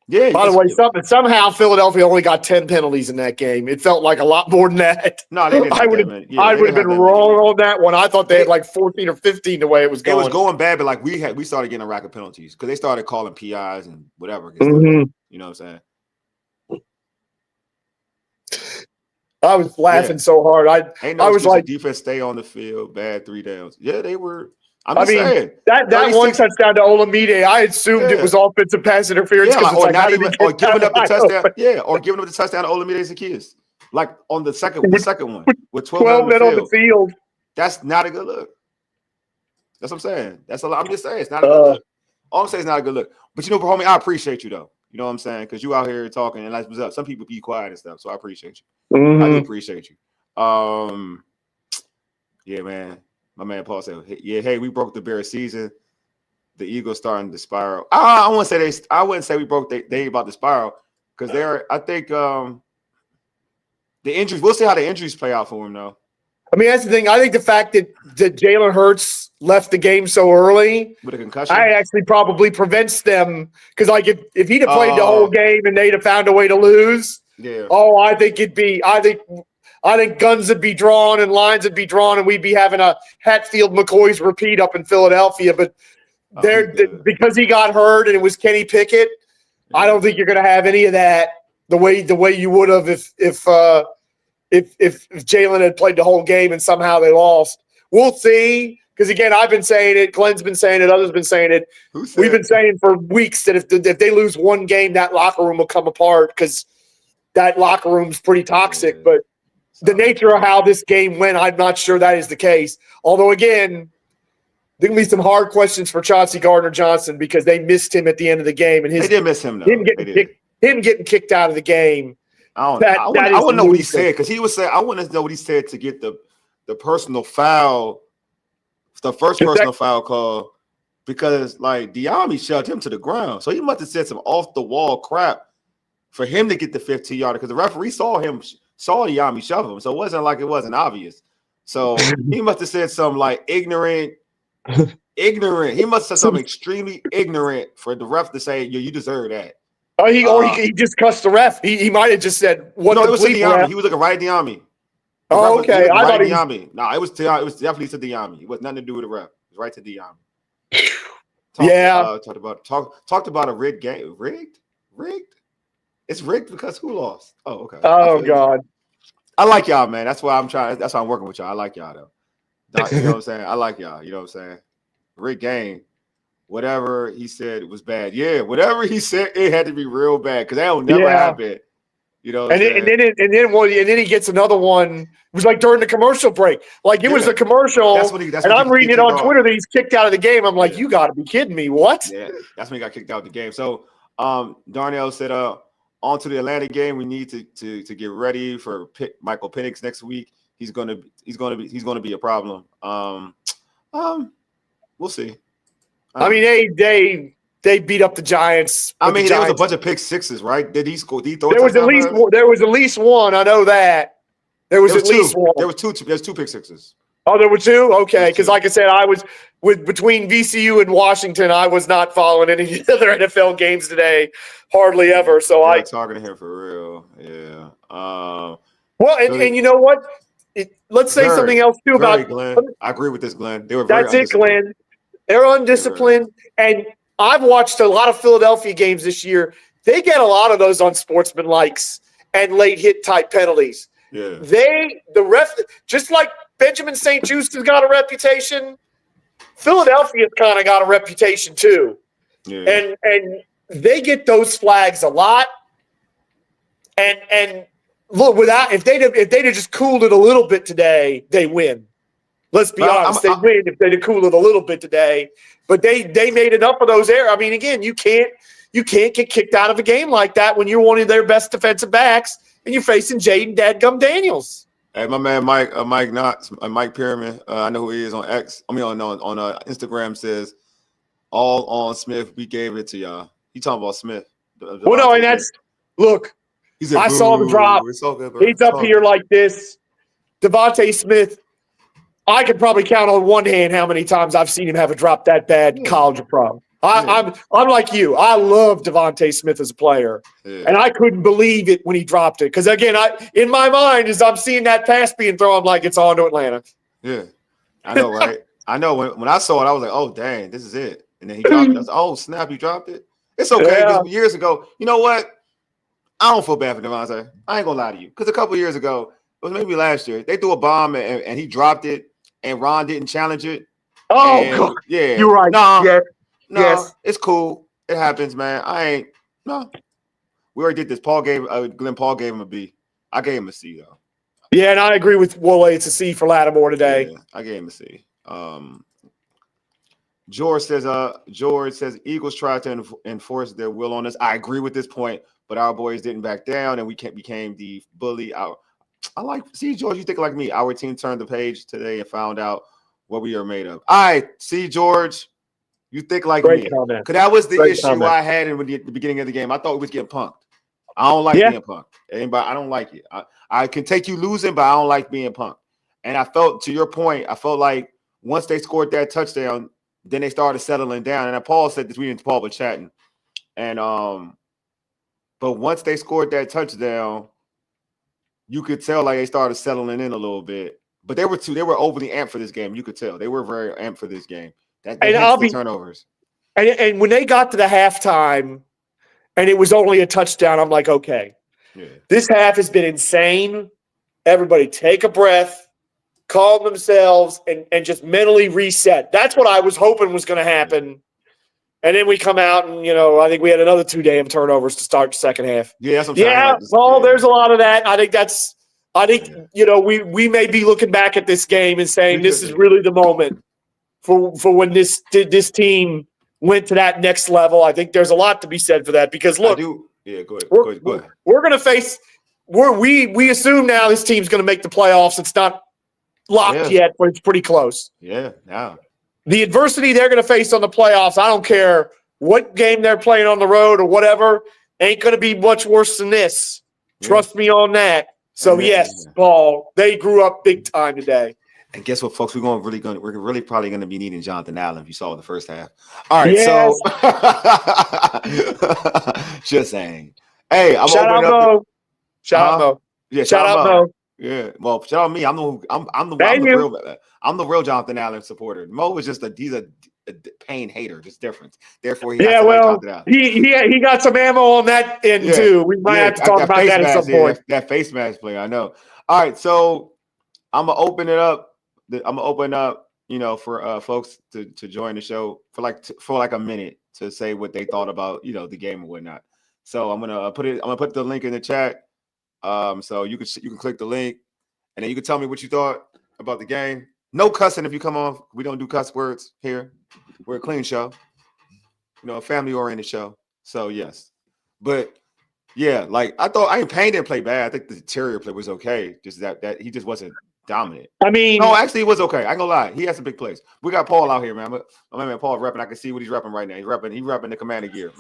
Yeah. By the way, somehow Philadelphia only got 10 penalties in that game. It felt like a lot more than that. No, they didn't. I would have been wrong on that one. I thought they had like 14 or 15 the way it was going. It was going bad, but like we started getting a rack of penalties because they started calling PIs and whatever. Mm-hmm. You know what I'm saying? I was laughing so hard. I was like, defense stay on the field, bad 3 downs. Yeah, they were. I'm saying that one touchdown to Olamide, I assumed it was offensive pass interference. Yeah, or giving up the touchdown. Yeah, or giving up the touchdown to Olamide Zaccheaus. Like on the second one with 12 men on the field. That's not a good look. That's what I'm saying. That's a lot. I'm just saying it's not a good look. All I'm saying is not a good look. But homie, I appreciate you though. You know what I'm saying? Because you out here talking and that's what's up. Some people be quiet and stuff, so I appreciate you. Mm-hmm. I do appreciate you. Yeah, man. My man Paul said, hey, we broke the Bears season. The Eagles starting to spiral. I wouldn't say we broke they about to spiral because I think the injuries, we'll see how the injuries play out for him though. I mean, that's the thing. I think the fact that Jalen Hurts left the game so early with a concussion, I actually probably prevents them because like if he'd have played the whole game and they'd have found a way to lose, I think guns would be drawn and lines would be drawn, and we'd be having a Hatfield-McCoy's repeat up in Philadelphia. But because he got hurt and it was Kenny Pickett, I don't think you're going to have any of that the way you would have if Jalen had played the whole game and somehow they lost. We'll see. Because again, I've been saying it. Glenn's been saying it. Others been saying it. We've been saying for weeks that if they lose one game, that locker room will come apart because that locker room's pretty toxic. But the nature of how this game went, I'm not sure that is the case. Although, again, there can be some hard questions for Chauncey Gardner-Johnson because they missed him at the end of the game. And they did miss him, though. Him getting kicked out of the game. I want to know what he said because he was saying, I want to know what he said to get the personal foul, the first personal foul call because, like, Diami shoved him to the ground. So he must have said some off-the-wall crap for him to get the 15-yarder because the referee saw Diami shove him. So it wasn't like it wasn't obvious. So he must have said something like ignorant. He must have said something extremely ignorant for the ref to say, you deserve that. Oh, he just cussed the ref. He might have just said, "What?" No, it was to Diami. He was looking right at Diami. Oh, okay. I thought Diami. No, it was definitely to Diami. It was nothing to do with the ref. It was right to Diami. Talked about a rigged game. Rigged? It's rigged because who lost? Oh, okay. Oh God. I like y'all, man. That's why I'm trying. That's why I'm working with y'all. I like y'all though. You know what I'm saying? I like y'all. You know what I'm saying? Rigged game. Whatever he said was bad. Yeah, whatever he said, it had to be real bad because that will never happen. You know, and then he gets another one. It was like during the commercial break. Like it was a commercial. And I'm reading it on Twitter that he's kicked out of the game. I'm like, you got to be kidding me. What? Yeah, that's when he got kicked out of the game. So Darnell said, on to the Atlanta game. We need to get ready for Michael Penix next week. He's gonna be a problem. We'll see. I mean, they beat up the Giants. I mean, there was a bunch of pick sixes, right? Did he score? Did he throw? There was at least one. I know that. There was at least one. There was two. There's 2 pick sixes. Oh, there were 2? Okay, because like I said, I was between VCU and Washington. I was not following any other NFL games today, hardly ever. So I'm talking to him for real. Yeah. Well, and you know what? Let's say something else too about Glenn. I agree with this, Glenn. They were very That's it, Glenn. They're undisciplined, and I've watched a lot of Philadelphia games this year. They get a lot of those unsportsman likes and late hit type penalties. Yeah. The ref, just like Benjamin St. Juste has got a reputation, Philadelphia's kind of got a reputation too. Yeah. And they get those flags a lot. And look, if they'd have just cooled it a little bit today, they win. Let's be honest. They win if they'd have cooled it a little bit today. But they made enough of those errors. I mean, again, you can't get kicked out of a game like that when you're one of their best defensive backs and you're facing Jaden Dadgum Daniels. Hey, my man Mike Knox, Mike Perriman, I know who he is on X. I mean on Instagram says all on Smith. We gave it to y'all. He talking about Smith. Well, no, Devontae and Smith. look, He said, I saw the drop. It's all good, bro. He's up here like this. Devontae Smith, I could probably count on one hand how many times I've seen him have a drop that bad in college or pro. I'm like you. I love Devontae Smith as a player. Yeah. And I couldn't believe it when he dropped it. Because, again, in my mind, as I'm seeing that pass being thrown, I'm like, it's on to Atlanta. Yeah. I know, right? I know. When I saw it, I was like, oh, dang, this is it. And then he dropped it. I was like, oh, snap, he dropped it. It's okay because years ago, you know what? I don't feel bad for Devontae. I ain't going to lie to you. Because a couple years ago, it was maybe last year, they threw a bomb and he dropped it, and Ron didn't challenge it. Oh, God. Yeah. You're right. No, it's cool. It happens, man. We already did this. Glenn Paul gave him a B. I gave him a C, though. Yeah, and I agree with Woolley. It's a C for Lattimore today. Yeah, I gave him a C. George says Eagles tried to enforce their will on us. I agree with this point, but our boys didn't back down, and we became the bully. George, you think like me. Our team turned the page today and found out what we are made of. All right, see, George, you think like me. Because that was the issue I had in the beginning of the game. I thought we was getting punked. I don't like being punked. Anybody, I don't like it. I can take you losing, but I don't like being punked. And I felt, to your point, I felt like once they scored that touchdown, then they started settling down. And Paul said this, we didn't Paul, but chatting. And but once they scored that touchdown, you could tell like they started settling in a little bit. But they were overly amped for this game. You could tell. They were very amped for this game. That the turnovers. And when they got to the halftime and it was only a touchdown, I'm like, okay. Yeah. This half has been insane. Everybody take a breath, calm themselves, and just mentally reset. That's what I was hoping was going to happen. And then we come out and, I think we had another 2 damn turnovers to start the second half. Yeah, that's what I'm saying. Paul, there's a lot of that. I think we may be looking back at this game and saying this is really the moment for when this team went to that next level. I think there's a lot to be said for that because, look. Yeah, go ahead. We're going to face – we assume now this team's going to make the playoffs. It's not locked yet, but it's pretty close. Yeah, now. The adversity they're going to face on the playoffs, I don't care what game they're playing on the road or whatever, ain't going to be much worse than this. Yeah. Trust me on that. So, yes, Paul, they grew up big time today. And guess what, folks? We're really probably going to be needing Jonathan Allen if you saw the first half. All right, so just saying. Hey, I'm shout out Mo. Shout out Mo. Yeah, shout out Mo. Yeah, well, shout out me. I'm the real Jonathan Allen supporter. Mo is he's a pain hater. Just different. Therefore, he got some ammo on that end too. We might have to talk about that at some point. That face mask play, I know. All right, so I'm gonna open it up. For folks to join the show for like a minute to say what they thought about the game and whatnot. So I'm gonna put the link in the chat. So you can click the link and then you can tell me what you thought about the game. No cussing if you come on. We don't do cuss words here. We're a clean show. A family oriented show. So yes, but yeah, like Payne didn't play bad. I think the interior play was okay. Just that he just wasn't dominant. I mean, no, actually, it was okay. I ain't gonna lie. He had some big plays. We got Paul out here, man. My man Paul repping. I can see what he's repping right now. He's repping the Commander gear.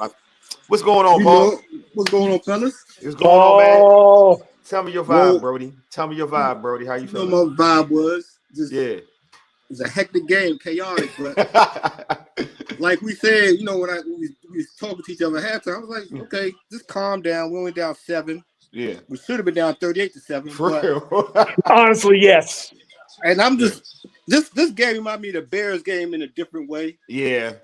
What's going on, Paul? What's going on, fellas? What's going on, man? Tell me your vibe, Brody. Tell me your vibe, Brody. How you feeling? My vibe was it was a hectic game, chaotic, but like we said, when we was talking to each other at halftime, I was like, okay, just calm down. We went down 7. Yeah, we should have been down 38-7. Honestly, yes. And I'm just this game reminded me of the Bears game in a different way. Yeah.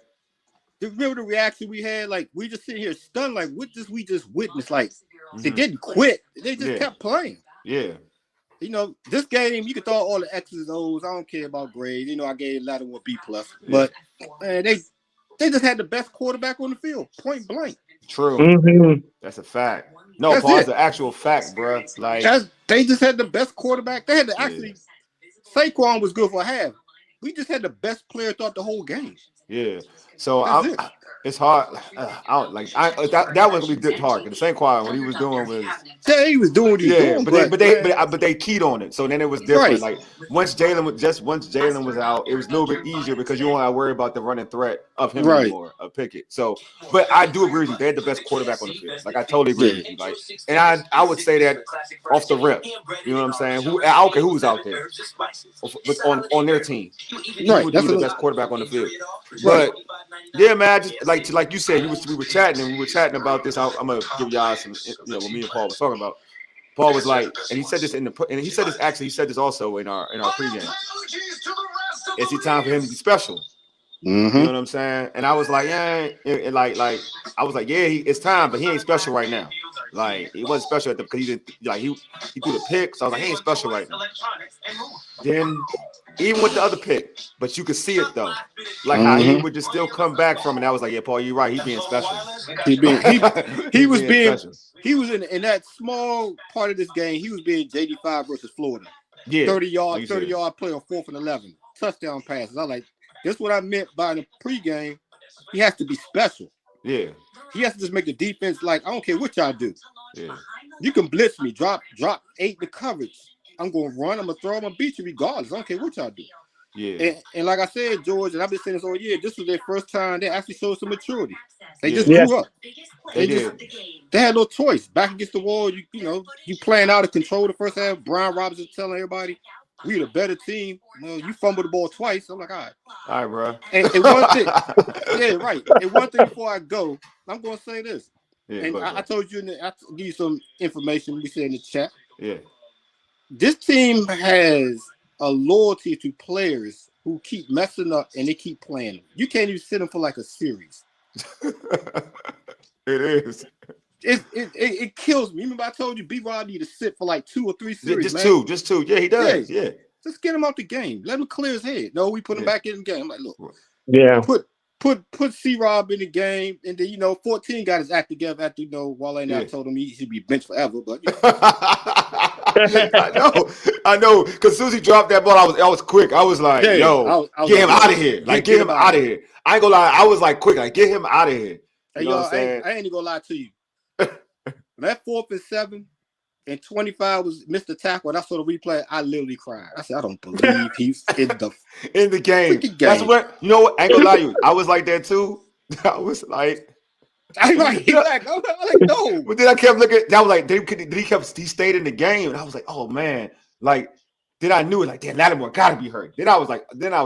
Remember the reaction we had? Like we just sitting here stunned, like what did we just witness? Like they didn't quit; they just kept playing. Yeah. This game you can throw all the X's and O's. I don't care about grades. I gave Lattimore B+, but they just had the best quarterback on the field, point blank. True. Mm-hmm. That's a fact. No, Paul, it's an actual fact, bro. Like they just had the best quarterback. They had to actually. Saquon was good for a half. We just had the best player throughout the whole game. Yeah. So It's hard. I don't like. That was gonna be dipped hard. The same choir what he was doing was. Yeah, he was doing what he was doing, but they keyed on it. So then it was different. Right. Like once Jalen was out, it was a little bit easier because you don't have to worry about the running threat of him anymore, of Pickett. So, but I do agree with you. They had the best quarterback on the field. Like I totally agree with you. Like, and I would say that off the rip. You know what I'm saying? I don't care who was out there on their team. He would be the best quarterback on the field. But yeah, man, like you said, we were chatting about this. I'm gonna give y'all some, what me and Paul was talking about. Paul was like, and he said this he said this also in our pregame. Is it time for him to be special? Mm-hmm. You know what I'm saying? And I was like, yeah, I was like, yeah, it's time, but he ain't special right now. Like he wasn't special at the because he didn't like he threw the pick, so I was like, he ain't special right now. Then even with the other pick, but you could see it though, like how he would just still come back from it. I was like, yeah, Paul, you're right. He being special. He was being special. He was in that small part of this game. He was being JD5 versus Florida. Yeah, 30-yard play on 4th and 11, touchdown passes. I like that's what I meant by the pregame. He has to be special. Yeah, he has to just make the defense like I don't care what y'all do. Yeah, you can blitz me, drop 8 the coverage. I'm gonna run. I'm gonna throw. I'm gonna beat you regardless. I don't care what y'all do. Yeah, and like I said, George, and I've been saying this all year. This was their first time they actually showed some maturity. They just grew up. They had no choice. Back against the wall, you playing out of control the first half. Brian Robinson telling everybody, "We the better team." Well, you fumbled the ball twice. I'm like, all right, bro. And one thing, yeah, right. And one thing before I go, I'm gonna say this. Yeah, and I told you, I give you some information we said in the chat. Yeah. This team has a loyalty to players who keep messing up and they keep playing them. You can't even sit them for like a series. It is. It kills me. Remember I told you B-Rod need to sit for like 2 or 3 series. Just two. Yeah, he does. Yeah. Just get him out the game. Let him clear his head. No, we put him back in the game. I'm like, look. Yeah. Put C-Rob in the game, and then 14 got his act together after Wale and I told him he should be benched forever. But I know. Because as soon as he dropped that ball, I was quick. I was like, get him out of here. Like, get him out of here. I ain't gonna lie. I was like, quick. Like, get him out of here. Hey, y'all, I ain't gonna lie to you. That 4th and 7 and 25 was Mr. Tackle, and I saw the replay. I literally cried. I said, I don't believe he's in the game. That's what what? I ain't gonna lie to you. I was like that too. I was like, I'm like, no. But then I kept looking. That was like, he stayed in the game, and I was like, oh man, like. Then I knew it, like, damn, Lattimore gotta be hurt. Then I was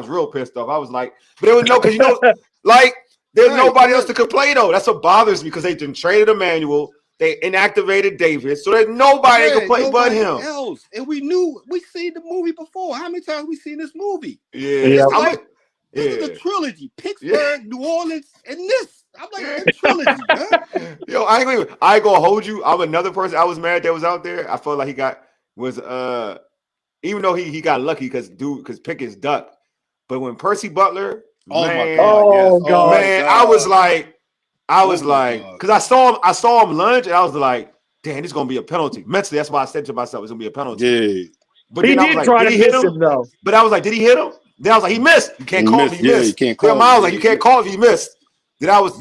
real pissed off. I was like, but there was because like, there's nobody else that could play though. That's what bothers me because they didn't traded Emmanuel. They inactivated Davis, so there's nobody that can play but him. Else. And we seen the movie before. How many times we seen this movie? Yeah. This is a trilogy. Pittsburgh, New Orleans, and this. I'm like, a trilogy, man. Yo, I ain't gonna hold you. I'm another person I was mad that was out there. I felt like even though he got lucky because Pickett's ducked. But when Percy Butler, God, I was like, because I saw him lunge, and I was like, damn, this is gonna be a penalty. Mentally, that's why I said to myself, it's gonna be a penalty. Yeah. But he did try to hit him though. But I was like, did he hit him? Then I was like, he missed. You can't call him. He missed. You can't call him. I was like, you can't call if he missed. Then I was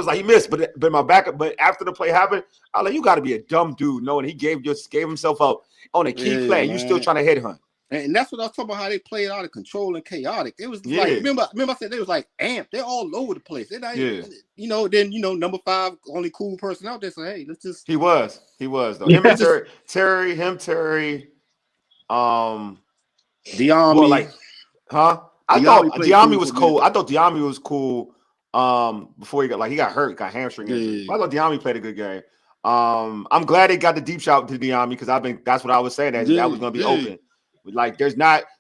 like, he missed. But my backup. But after the play happened, I was like, you got to be a dumb dude knowing he gave himself up on a key play. You still trying to hit hunt. And that's what I was talking about. How they played out of control and chaotic. It was like remember I said they was like amped. They're all over the place. They're not, Then number 5, only cool person out there. So hey, let's just. He was though. Him and Terry. Diami. Well, like, huh? I thought Diami was cool. I thought Diami was cool. Before he got hurt, got hamstring injury. I thought Diami played a good game. I'm glad they got the deep shot to Diami because that's what I was saying that was going to be open. Like,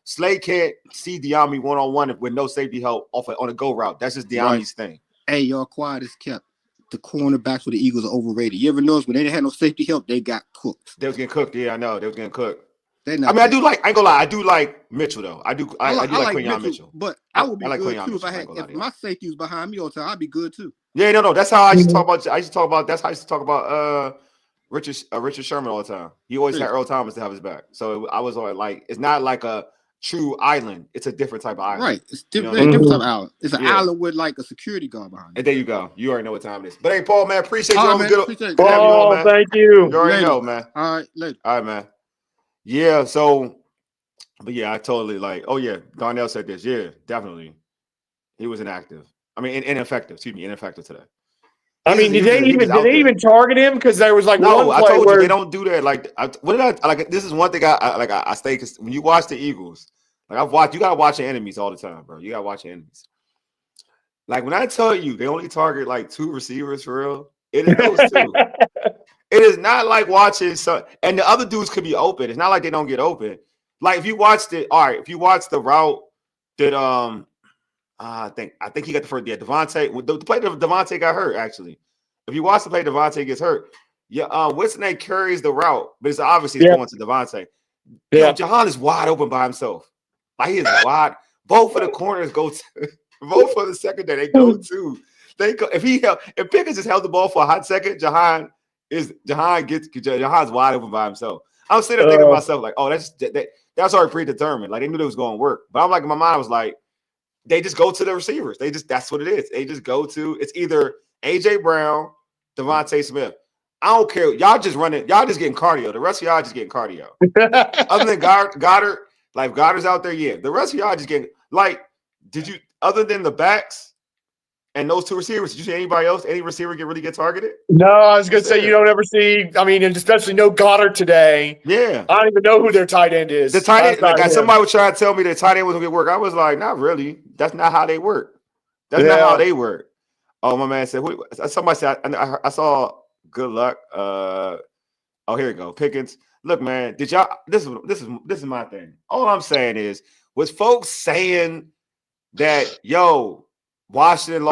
Slade can't see Diami one-on-one with no safety help on a go route. That's just Diami's thing. Hey, y'all, quiet as kept. The cornerbacks for the Eagles are overrated. You ever notice when they didn't have no safety help, they got cooked. They was getting cooked. Yeah, I know. They was getting cooked. I ain't gonna lie. I do like Mitchell though. I do like Quinyon Mitchell. But I would be good too if my safety was behind me all the time. I'd be good too. Yeah, no. That's how I used to talk about. That's how I used to talk about Richard Sherman all the time. He always had Earl Thomas to have his back. So I was like, it's not like a true island. It's a different type of island. Right. It's different, You know what I mean? different type of island. It's an Yeah. island with like a security guard behind it. And there you go. You already know what time it is. But hey, Paul, man, appreciate you. All right, On man. good, Appreciate it. good having you on, Oh, man. thank you. You already Later. know, man. All right, later. All right, man. Yeah, so, but yeah, I totally like, oh yeah, Darnell said this. Yeah, definitely. He was inactive. I mean, ineffective. Excuse me, ineffective today. I mean, did they even target him? Because there was like no, one I play told where you they don't do that. Like, what did I like? This is one thing I stay, because when you watch the Eagles, like I've watched, you gotta watch your enemies all the time, bro. You gotta watch your enemies. Like when I tell you they only target like 2 receivers for real, it is those 2. It is not like watching some, and the other dudes could be open. It's not like they don't get open. Like if you watched it, all right. If you watched the route that I think he got the first. Yeah, Devontae. The play that Devontae got hurt. Actually, if you watch the play, Devontae gets hurt. Yeah, what's the name carries the route, but it's obviously it's going to Devontae. Yeah, Jahan is wide open by himself. Like he is wide. Both of the corners go to. Both of the secondary they go to. They go if Pickens just held the ball for a hot second, Jahan's wide open by himself. I'm sitting there thinking to myself like, oh, that's already predetermined. Like they knew it was going to work. But I'm like in my mind, I was like, they just go to the receivers. That's what it is. They just go to it's either AJ Brown, Devontae Smith. I don't care. Y'all just running. Y'all just getting cardio. The rest of y'all just getting cardio. Other than Goddard, like Goddard's out there, yeah. The rest of y'all just getting like. Did you other than the backs and those 2 receivers? Did you see anybody else? Any receiver really get targeted? No, I was gonna say you don't ever see. I mean, and especially no Goddard today. Yeah, I don't even know who their tight end is. The tight end, like somebody was trying to tell me the tight end was gonna get work. I was like, not really. That's not how they work. That's not how they work. Oh, my man said. Somebody said. I saw. Good luck. Oh, here we go. Pickens. Look, man. Did y'all? This is my thing. All I'm saying is, was folks saying that Washington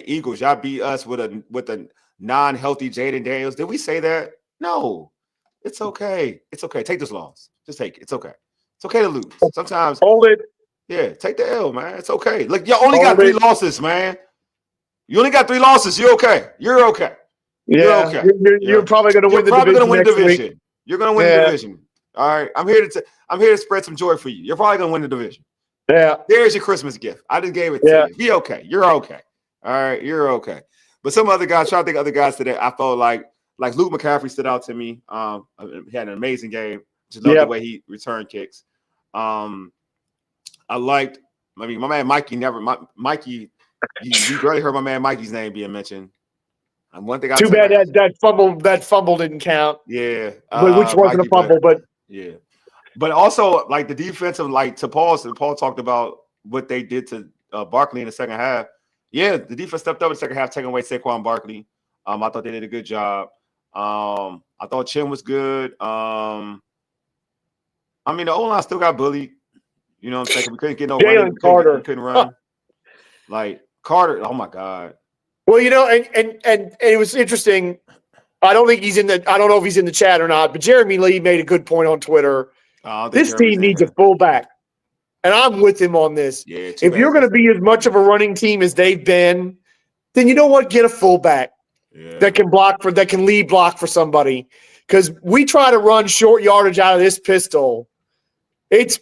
Eagles, y'all beat us with a non-healthy Jaden Daniels. Did we say that? No. It's okay. It's okay. Take this loss. Just take it. It's okay. It's okay to lose. Sometimes hold it. Yeah, take the L, man. It's okay. Look, you only got 3 losses, man. You only got 3 losses. You're okay. You're okay. Yeah, you're okay. You're probably going to win the division. You're probably going to win the division. Week. You're going to win the division. All right. I'm here to spread some joy for you. You're probably going to win the division. Yeah. There's your Christmas gift. I just gave it to you. Be okay. You're okay. All right. You're okay. But some other guys, trying to think of other guys today, I felt like Luke McCaffrey stood out to me. He had an amazing game. Just love the way he returned kicks. I liked, my man Mikey Mikey, you barely heard my man Mikey's name being mentioned. And one thing Too bad that fumble didn't count. Yeah. Which wasn't a fumble, but yeah. But also, like the defensive, like to Paul talked about what they did to Barkley in the second half. Yeah, the defense stepped up in the second half, taking away Saquon Barkley. I thought they did a good job. I thought Chin was good. The O-line still got bullied. You know what I'm saying? We couldn't get no running. Carter. We couldn't run. Like Carter, oh my God. Well, and it was interesting. I don't know if he's in the chat or not, but Jeremy Lee made a good point on Twitter. This team needs a fullback. And I'm with him on this. Yeah, if you're going to be as much of a running team as they've been, then you know what? Get a fullback that can lead block for somebody. Because we try to run short yardage out of this pistol. The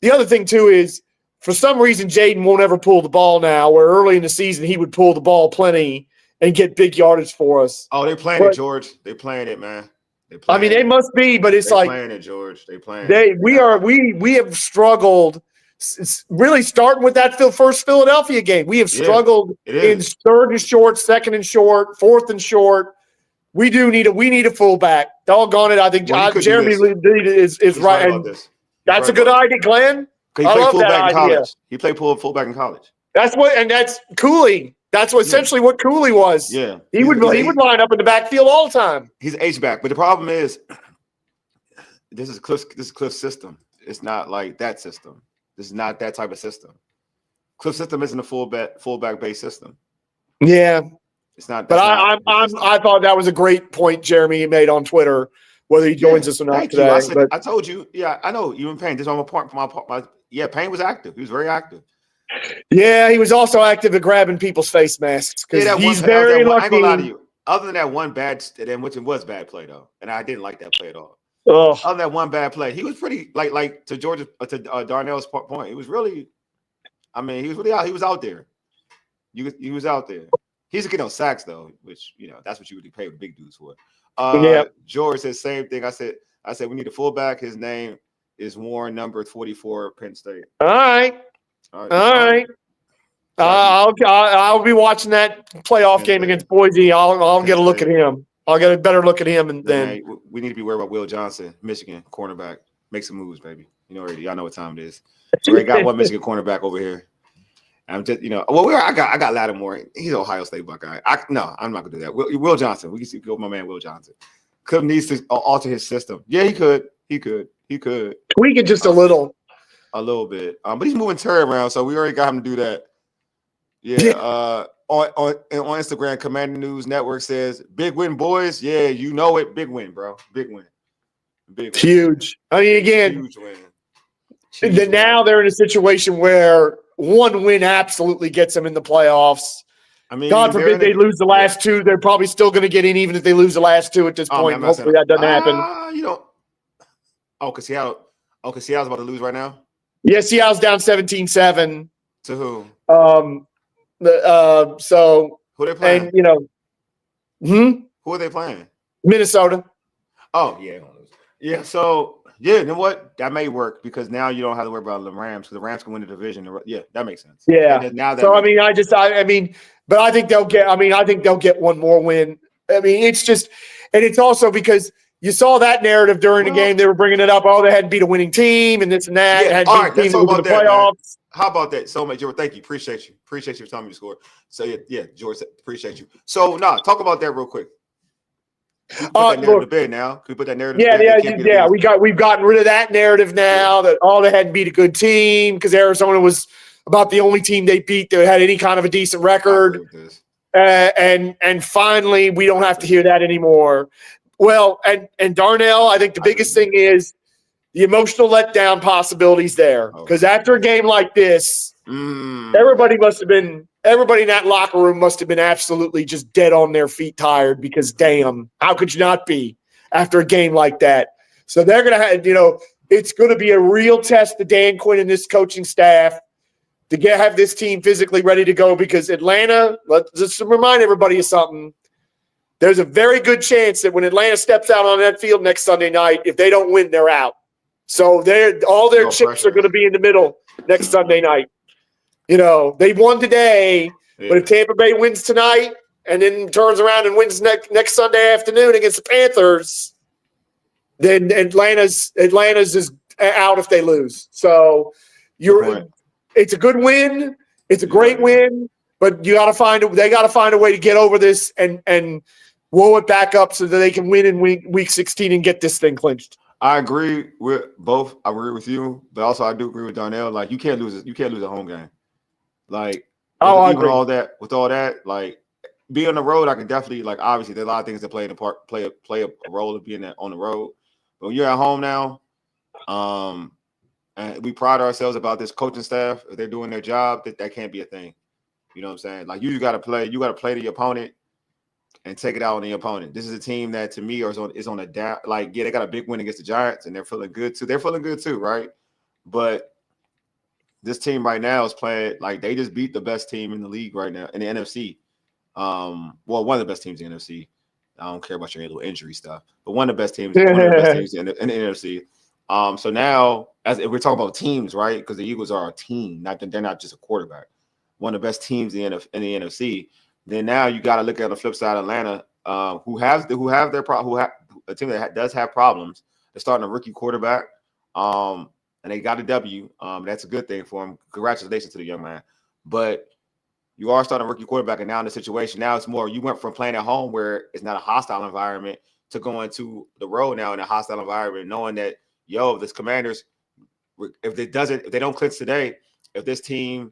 other thing too is for some reason Jaden won't ever pull the ball now, where early in the season he would pull the ball plenty and get big yardage for us. Oh, they're playing it, George. They're playing it, man. They must be, but it's like playing it, George. They playing it. We have struggled. It's really starting with that first Philadelphia game. We have struggled in third and short, second and short, fourth and short. We need a fullback. Doggone it! I think Jeremy Lee is right. And that's a good idea, Glenn. He played fullback in college. He played fullback in college. That's Cooley. That's essentially what Cooley was. Yeah, he would line up in the backfield all the time. He's an H-back, but the problem is, this is Cliff's system. It's not like that system. This is not that type of system. Cliff's system isn't a fullback based system. Yeah, it's not. But I thought that was a great point Jeremy made on Twitter. Whether he joins us or not today, I told you. Yeah, I know you and Payne. Just on my point. Payne was active. He was very active. Yeah, he was also active at grabbing people's face masks because he's very lucky. I ain't gonna lie to you. Other than that one which it was bad play though, and I didn't like that play at all. Oh, Other than that one bad play, he was pretty like to Georgia to Darnell's point. He was really, I mean, he was really out. He was out there. He was out there. He's getting no sacks though, which that's what you would pay with big dudes for. yeah. George said same thing. I said we need a fullback. His name is Warren, number 44, Penn State. All right. All right. I'll be watching that playoff game against Boise. I'll get a look at him. I'll get a better look at him, and then we need to be worried about Will Johnson, Michigan cornerback. Make some moves, baby. Y'all know what time it is. We already got one Michigan cornerback over here. I'm just, I got Lattimore. He's an Ohio State Buckeye. I'm not gonna do that. Will Johnson. We can see my man Will Johnson. Could needs to alter his system. Yeah, he could. He could tweak it just a little bit. But he's moving Terry around, so we already got him to do that. Yeah. On Instagram, Commander News Network says, "Big win, boys." Yeah, you know it. Big win, bro. Big win. Huge. I mean, again, huge win. Now they're in a situation where one win absolutely gets them in the playoffs. I mean, God forbid they lose the last two. They're probably still going to get in, even if they lose the last two at this point. Hopefully that doesn't happen. Because Seattle's about to lose right now. Yeah, Seattle's down 17-7. To who? So who are they playing? And who are they playing? Minnesota. Oh yeah, yeah. So yeah, you know what? That may work because now you don't have to worry about the Rams because the Rams can win the division. Yeah, that makes sense. Yeah. Now that so but I think they'll get. I think they'll get one more win. I mean, it's just, and it's also because you saw that narrative during the game. They were bringing it up. Oh, they hadn't beat a winning team and this and that. Yeah. All right, let's talk about that. Playoffs. How about that? So much, George. Thank you. Appreciate you for telling me to score. So yeah, George, appreciate you. So talk about that real quick. Put that narrative to bed now. Can we put that narrative? Yeah. We've gotten rid of that narrative now that they hadn't beat a good team because Arizona was about the only team they beat that had any kind of a decent record. And finally, we don't have to hear that anymore. Well, and Darnell, I think the biggest thing is the emotional letdown possibilities there. Because after a game like this, everybody in that locker room must have been absolutely just dead on their feet tired because, damn, how could you not be after a game like that? So they're going to have, it's going to be a real test to Dan Quinn and this coaching staff to have this team physically ready to go because Atlanta, let's just remind everybody of something. There's a very good chance that when Atlanta steps out on that field next Sunday night, if they don't win, they're out. So all their chips are going to be in the middle next Sunday night. They won today, but if Tampa Bay wins tonight and then turns around and wins next Sunday afternoon against the Panthers, then Atlanta's is out if they lose. So it's a good win. It's a great win, but they got to find a way to get over this and roll it back up so that they can win in week 16 and get this thing clinched. I agree with both. I agree with you, but also I do agree with Darnell. Like you can't lose a home game. Like I agree. With all that, like being on the road, I can definitely obviously there's a lot of things that play a role of being on the road. But when you're at home now, and we pride ourselves about this coaching staff. If they're doing their job, that can't be a thing. You know what I'm saying? Like you got to play the opponent and take it out on the opponent. This is a team that to me is on a down. They got a big win against the Giants and they're feeling good too. They're feeling good too, right? But this team right now is playing they just beat the best team in the league right now in the NFC. One of the best teams in the NFC. I don't care about your little injury stuff, but one of the best teams in the NFC. So now, if we're talking about teams, right? Because the Eagles are a team, they're not just a quarterback. One of the best teams in the NFC. Then now you got to look at the flip side, Atlanta, who have a team that does have problems. They're starting a rookie quarterback, and they got a W. That's a good thing for them. Congratulations to the young man. But you are starting a rookie quarterback, and now in the situation, now it's more. You went from playing at home where it's not a hostile environment to going to the road now in a hostile environment, knowing that this Commanders, if they don't clinch today, if this team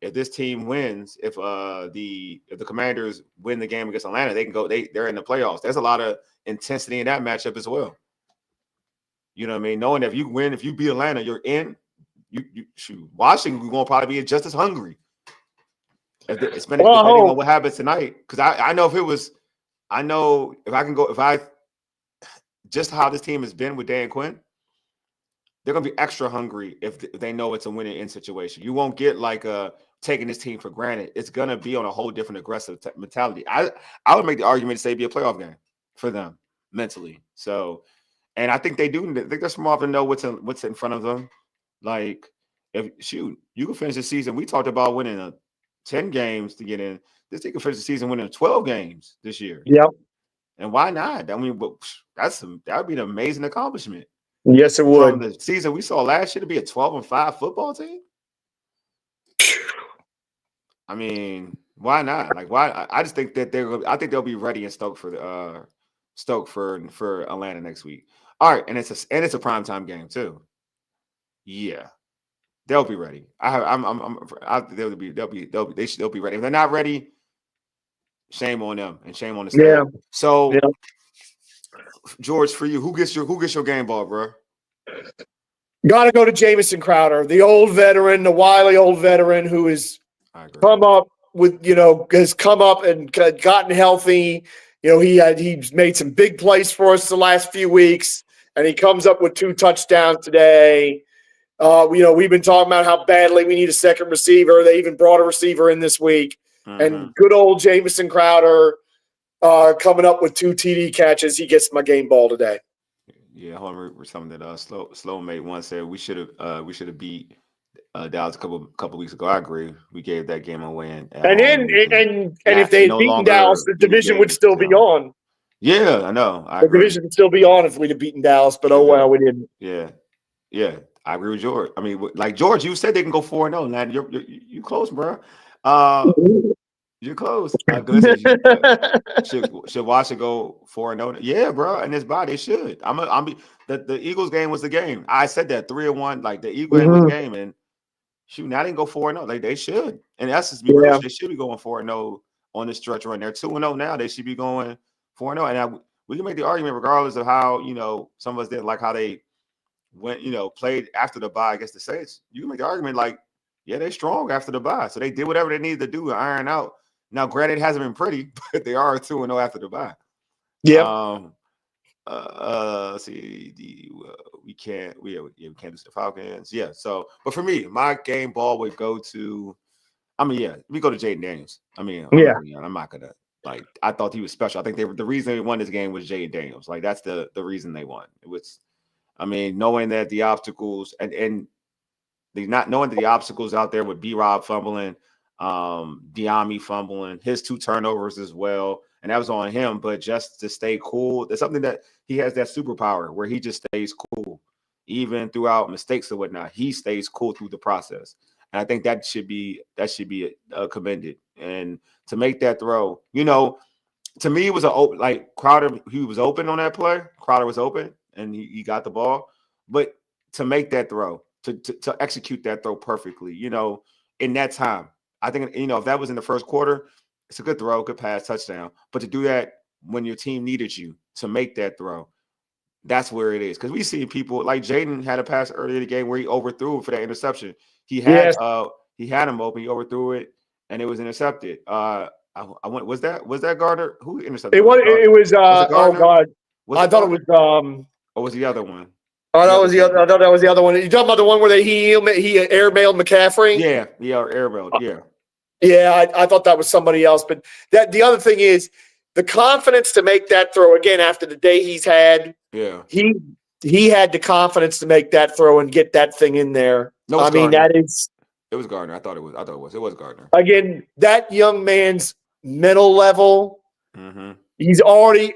wins, if the Commanders win the game against Atlanta, they can go. They're in the playoffs. There's a lot of intensity in that matchup as well. You know what I mean? Knowing that if you beat Atlanta, you're in. Washington is going to probably be just as hungry. Depending on what happens tonight, because I know if I can go just how this team has been with Dan Quinn, they're going to be extra hungry if they know it's a winning-in situation. You won't get like taking this team for granted. It's going to be on a whole different aggressive mentality. I would make the argument to say it'd be a playoff game for them mentally. So, and I think they do. I think they're smart enough to know what's in front of them. Like, you can finish the season. We talked about winning 10 games to get in. This team can finish the season winning 12 games this year. Yep. And why not? I mean, that would be an amazing accomplishment. Yes, it would. From the season we saw last year to be a 12-5 football team. I mean, why not? Like, why? I just think that I think they'll be ready and stoked for Atlanta next week. All right, and it's a primetime game too. Yeah, they'll be ready. They'll be ready. If they're not ready, shame on them and shame on the staff. Yeah. So, George, for you, who gets your game ball, bro? Got to go to Jamison Crowder, the old veteran, the wily old veteran who has come up and gotten healthy. He's made some big plays for us the last few weeks, and he comes up with 2 touchdowns today. We've been talking about how badly we need a second receiver. They even brought a receiver in this week. Mm-hmm. And good old Jamison Crowder coming up with 2 TD catches. He gets my game ball today. Yeah, hold on. Something that Slow mate once said we should have beat Dallas a couple weeks ago. I agree. We gave that game away, and if they had beaten Dallas, the division would still be on. Yeah, I know. The division would still be on if we'd have beaten Dallas, but well, we didn't. Yeah. I agree with George. I mean, like George, you said they can go 4-0. Now you close, bro. You're close. Should Washington go 4-0? Yeah, bro. And it's by they should. The Eagles game was the game. I said that 3-1. Like the Eagles game was the game, and now they can go 4-0. Like they should. And that's just they should be going 4-0 on this stretch run. They're 2-0 now. They should be going 4-0. And we can make the argument regardless of how some of us didn't like how they went, played after the bye against the Saints. You can make the argument like, yeah, they're strong after the bye. So they did whatever they needed to do to iron out. Now, granted, it hasn't been pretty, but they are 2-0 after the bye. Yeah. Let's see. We can't lose the Falcons. Yeah. So, but for me, my game ball would go to. We go to Jaden Daniels. I'm not gonna I thought he was special. I think the reason they won this game was Jaden Daniels. Like that's the reason they won. It was. Knowing that the obstacles and not knowing that the obstacles out there with B-Rob fumbling, Diami fumbling, his 2 turnovers as well, and that was on him. But just to stay cool, there's something that he has that superpower where he just stays cool, even throughout mistakes and whatnot. He stays cool through the process, and I think that should be commended. And to make that throw, to me, it was Crowder. He was open on that play. Crowder was open. And he got the ball, but to make that throw, to execute that throw perfectly, in that time, I think if that was in the first quarter, it's a good throw, good pass, touchdown. But to do that when your team needed you to make that throw, that's where it is. Because we see people like Jaden had a pass earlier in the game where he overthrew it for that interception. He had him open, he overthrew it, and it was intercepted. Was that Gardner? Who intercepted? It was oh God. I thought it was Or was the other one? I thought that was the other one. You talking about the one where he airmailed McCaffrey? Yeah, airmailed. Yeah. Yeah, I thought that was somebody else. But the other thing is the confidence to make that throw again after the day he's had. Yeah. He had the confidence to make that throw and get that thing in there. No, it was Gardner. I thought it was. It was Gardner. Again, that young man's mental level. Mm-hmm. He's already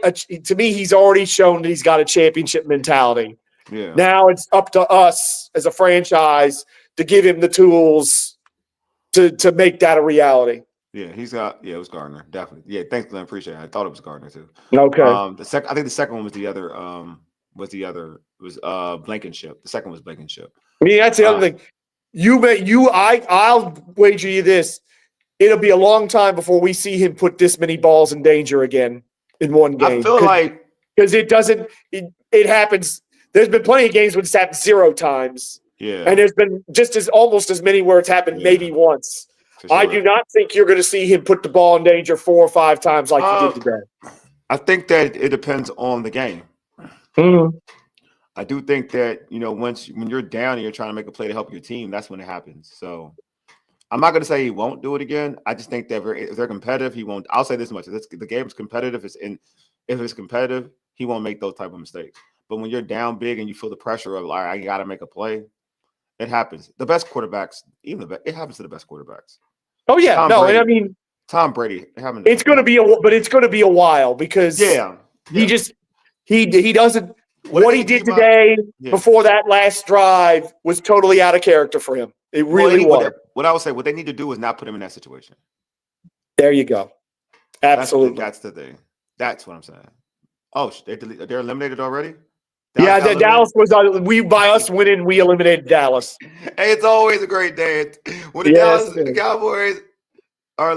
shown that he's got a championship mentality. Yeah. Now it's up to us as a franchise to give him the tools to make that a reality. Yeah, it was Gardner, definitely. Yeah, thanks, Glenn. Appreciate it. I thought it was Gardner too. Okay. I think the second one was the other. Blankenship. The second was Blankenship. That's the other thing. I'll wager you this. It'll be a long time before we see him put this many balls in danger again in one game. I feel like because it happens. There's been plenty of games when it's happened 0 times. Yeah. And there's been almost as many where it's happened maybe once. Sure. I do not think you're going to see him put the ball in danger 4 or 5 times like he did today. I think that it depends on the game. Mm-hmm. I do think that, when you're down and you're trying to make a play to help your team, that's when it happens. So I'm not going to say he won't do it again. I just think that if they're competitive, he won't. I'll say this much: if the game's competitive, if it's competitive, he won't make those type of mistakes. But when you're down big and you feel the pressure of, I got to make a play, it happens. The best quarterbacks, it happens to the best quarterbacks. Oh yeah, Tom no, Brady, and I mean, Tom Brady. it's going to be a while because he doesn't. What he did today before that last drive was totally out of character for him. It really was. What I would say, what they need to do is not put him in that situation. There you go. Absolutely. That's the thing. That's what I'm saying. Oh, they're eliminated already? Dallas was by us winning, we eliminated Dallas. Hey, it's always a great day. When the Cowboys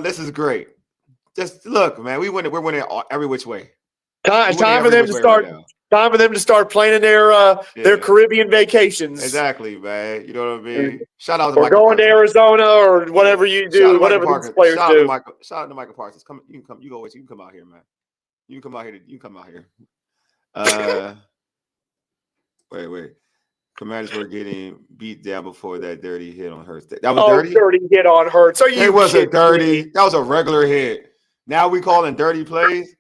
this is great. Just look, man, we're winning every which way. Time for them to start. Time for them to start planning their Caribbean vacations. Exactly, man. You know what I mean? Shout out to Michael going Parsons. To Arizona or whatever you do, whatever these players do. Shout out to Michael Parsons. You can come. You can come out here, man. You can come out here. You can come out here. Wait. Commanders were getting beat down before that dirty hit on Hurts. That was dirty? Dirty hit on Hurts. It wasn't dirty. That was a regular hit. Now we calling dirty plays?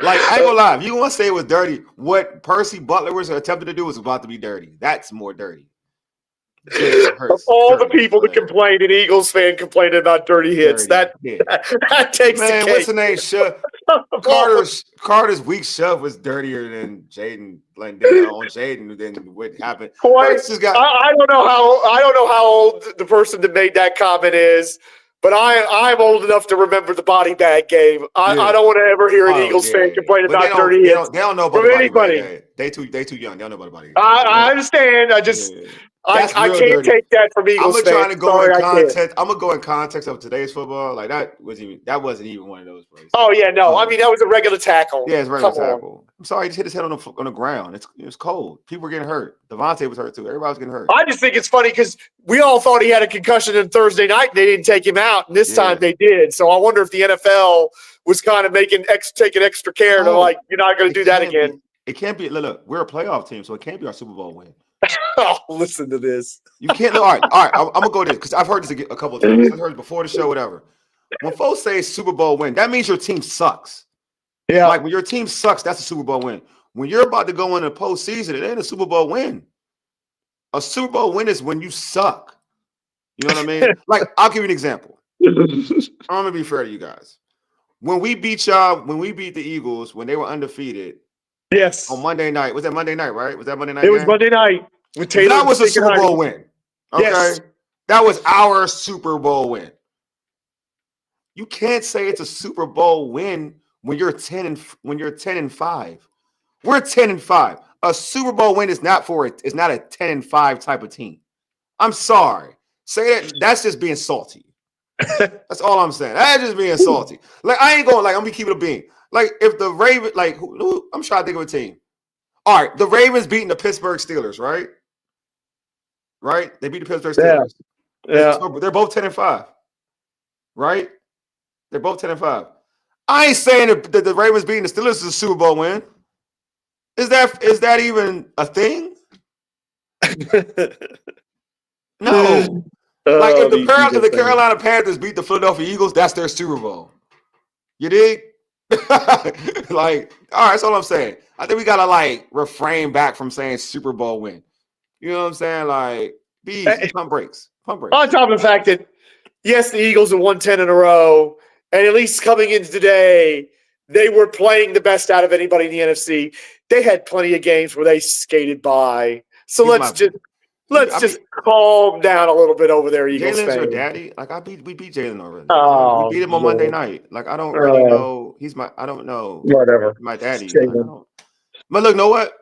Like, I ain't gonna lie. If you want to say it was dirty, what Percy Butler was attempting to do was about to be dirty. That's more dirty. Of all the people that complained, an Eagles fan complaining about dirty hits. That takes the cake. What's the name? Carter's weak shove was dirtier than Jaden. Like on Jaden than what happened. I don't know how old the person that made that comment is. But I'm old enough to remember the body bag game. I don't want to ever hear an Eagles fan complain about dirty hits. They don't know about from anybody. They too young. They don't know about the body. I understand. I can't take that from Eagles fans. I'm gonna go in context of today's football. Like that wasn't even one of those plays. Oh yeah, no. I mean that was a regular tackle. Yeah, it's a regular tackle. I'm sorry, he just hit his head on the ground. It was cold. People were getting hurt. Devontae was hurt too. Everybody was getting hurt. I just think it's funny because we all thought he had a concussion on Thursday night and they didn't take him out, and this time they did. So I wonder if the NFL was kind of taking extra care to you're not going to do that again. It can't be. Look, we're a playoff team, so it can't be our Super Bowl win. Oh, listen to this. You can't. All right. I'm gonna go this because I've heard this a couple of times. I've heard it before the show, whatever. When folks say Super Bowl win, that means your team sucks. Yeah. Like when your team sucks, that's a Super Bowl win. When you're about to go in the postseason, it ain't a Super Bowl win. A Super Bowl win is when you suck. You know what I mean? Like I'll give you an example. I'm gonna be fair to you guys. When we beat the Eagles when they were undefeated. Yes. On Monday night. Was that Monday night, right? Was that Monday night? It was Monday night. That was a Super Bowl win. Okay. Yes. That was our Super Bowl win. You can't say it's a Super Bowl win when you're 10 and 5. We're 10 and 5. A Super Bowl win is not it's not a 10 and 5 type of team. I'm sorry. Say that that's just being salty. That's all I'm saying. That's just being salty. Like I ain't going I'm gonna keep it a bean. Like if the Ravens, I'm trying to think of a team. All right, the Ravens beating the Pittsburgh Steelers, right? Right? They beat the Pittsburgh Steelers. Yeah. They're both 10 and 5. Right? They're both 10 and 5. I ain't saying that the Ravens beating the Steelers is a Super Bowl win. Is that even a thing? No. If the Carolina Panthers beat the Philadelphia Eagles, that's their Super Bowl. You dig? All right, that's all I'm saying. I think we gotta refrain back from saying Super Bowl win. You know what I'm saying? Be easy. Pump breaks. On top of the fact that yes, the Eagles have won 10 in a row, and at least coming into today, they were playing the best out of anybody in the NFC. They had plenty of games where they skated by. So let's just calm down a little bit over there, Eagles fans. Jalen's your daddy. We beat Jalen already. We beat him on Monday night. I don't really know. I don't know. Whatever. My daddy. But look, know what?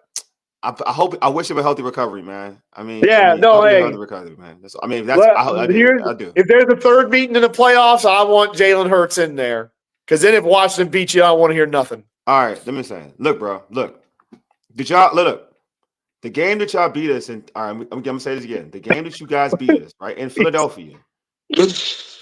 I wish him a healthy recovery, man. Healthy recovery, man. I do. If there's a third meeting in the playoffs, I want Jalen Hurts in there. Because then if Washington beats you, I don't want to hear nothing. All right, let me say. Look, bro. Look. Did y'all look? The game that y'all beat us in, all right, I'm gonna say this again. The game that you guys beat us, right, in Philadelphia,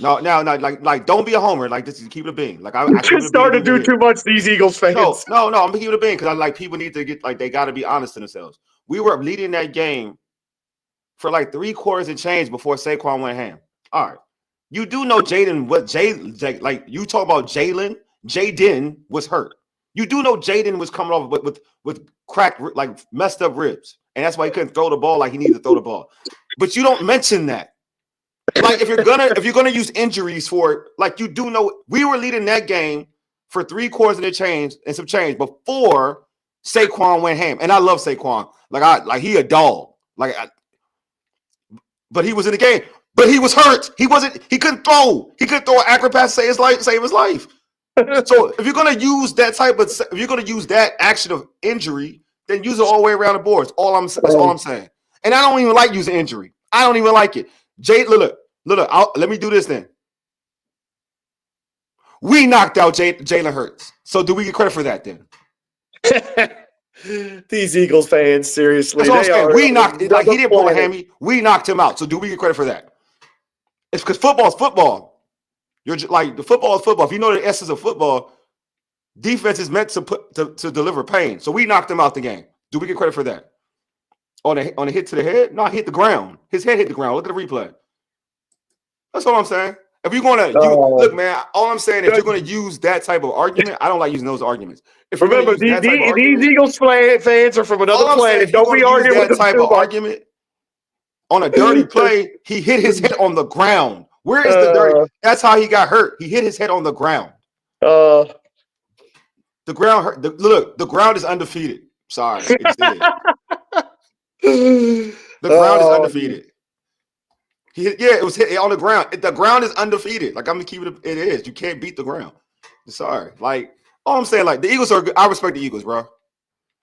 No, like, don't be a homer. Like, this is keep it a bean. Like, I You're keep it a bean starting to do here. too much to these Eagles fans. No, I'm keeping it a bean because I like people need to get like they got to be honest to themselves. We were leading that game for like 3 quarters and change before Saquon went ham. All right, you do know Jaden like you talk about Jaden was hurt. You do know Jaden was coming off with cracked, like messed up ribs, and that's why he couldn't throw the ball like he needed to throw the ball. But you don't mention that. Like if you're gonna use injuries for it, like you do know we were leading that game for 3 quarters and some change before Saquon went ham. And I love Saquon. Like he a dog. But he was in the game. But he was hurt. He couldn't throw. He couldn't throw an accurate pass to save his life. So if you're gonna use that action of injury, then use it all the way around the board. That's all I'm saying. And I don't even like using injury. I don't even like it. Look, let me do this then. We knocked out Jalen Hurts. So do we get credit for that then? These Eagles fans, seriously. That's what I'm saying. We knocked he didn't pull a hammy. We knocked him out. So do we get credit for that? It's because football is football. You're like the football is football. If you know the essence of football, defense is meant to deliver pain. So we knocked him out the game. Do we get credit for that? On a hit to the head? No, hit the ground. His head hit the ground. Look at the replay. That's all I'm saying. If you're going to look, man, all I'm saying, if you're going to use that type of argument, I don't like using those arguments. Remember, these Eagles fans are from another planet. Don't be arguing with that type of argument. On a dirty play, he hit his head on the ground. Where is the dirty? That's how he got hurt. He hit his head on the ground. The ground hurt. The ground is undefeated. Sorry. The ground is undefeated. It was hit on the ground. The ground is undefeated. Like, I'm gonna keep it. It is. You can't beat the ground. Sorry. Like, all I'm saying, like, the Eagles are good. I respect the Eagles, bro.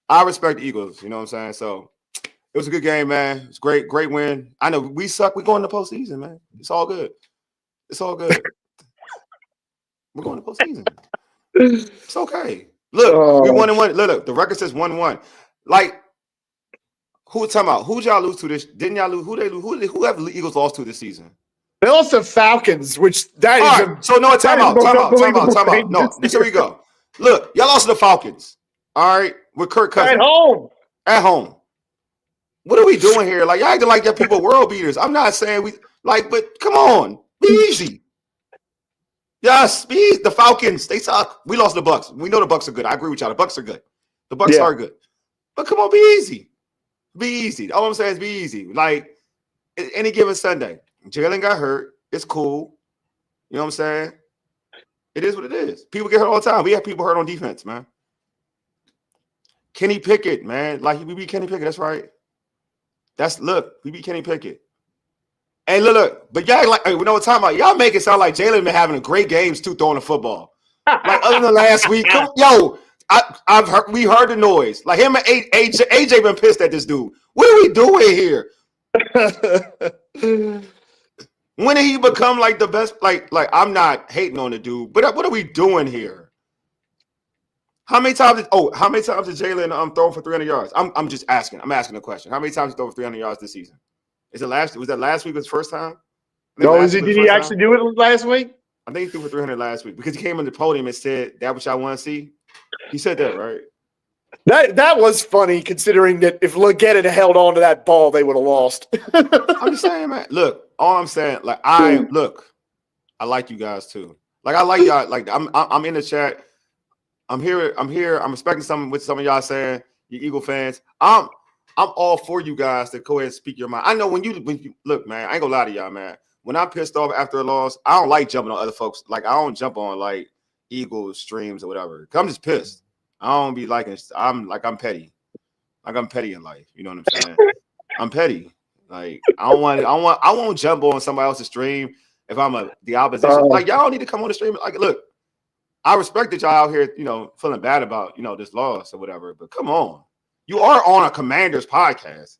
I respect the Eagles. You know what I'm saying? So it was a good game, man. It's great win. I know we suck. We're going to postseason, man. It's all good. It's all good. We're going to postseason. It's okay. Look, we 1-1. Look, the record says 1-1. Like, who talking about? Who'd y'all lose to this? Didn't y'all lose? Who have the Eagles lost to this season? They lost to Falcons, which that all is. Right. So no, time out. No, here we go. Look, y'all lost to the Falcons. All right, with Kirk Cousins at home. What are we doing here? Like, y'all acting like y'all people world beaters. I'm not saying but come on, be easy. Yes, the Falcons. They suck. We lost the Bucks. We know the Bucks are good. I agree with y'all. The Bucks are good. The Bucks are good. But come on, be easy. Be easy. All I'm saying is be easy. Like, any given Sunday, Jalen got hurt. It's cool. You know what I'm saying? It is what it is. People get hurt all the time. We have people hurt on defense, man. Kenny Pickett, man. Like, we beat Kenny Pickett. That's right. We beat Kenny Pickett. And look. But y'all, like, we know what I'm talking about. Y'all make it sound like Jalen been having great games, too, throwing the football. Like, other than last week. We heard the noise. Like, him and AJ been pissed at this dude. What are we doing here? When did he become like the best? Like I'm not hating on the dude, but what are we doing here? How many times did Jalen throw for 300 yards? I'm just asking. I'm asking a question. How many times did he throw for 300 yards this season? Was that last week was first time? No, did he actually do it last week? I think he threw for 300 last week because he came on the podium and said, "That what y'all want to see." He said that, right? That was funny considering that if Leggett had held on to that ball, they would have lost. I'm just saying, man. Look, all I'm saying, like I like you guys too. Like I like y'all. Like I'm in the chat. I'm here. I'm expecting something with some of y'all saying, you Eagle fans. I'm all for you guys to go ahead and speak your mind. I know when you look, man, I ain't gonna lie to y'all, man. When I'm pissed off after a loss, I don't like jumping on other folks. Like I don't jump on like Eagles streams or whatever. I'm just pissed. I don't be liking. I'm petty. Like I'm petty in life. You know what I'm saying? I'm petty. Like I won't jump on somebody else's stream if I'm the opposition. Like y'all don't need to come on the stream. Like look, I respect that y'all out here, feeling bad about this loss or whatever. But come on, you are on a Commanders podcast.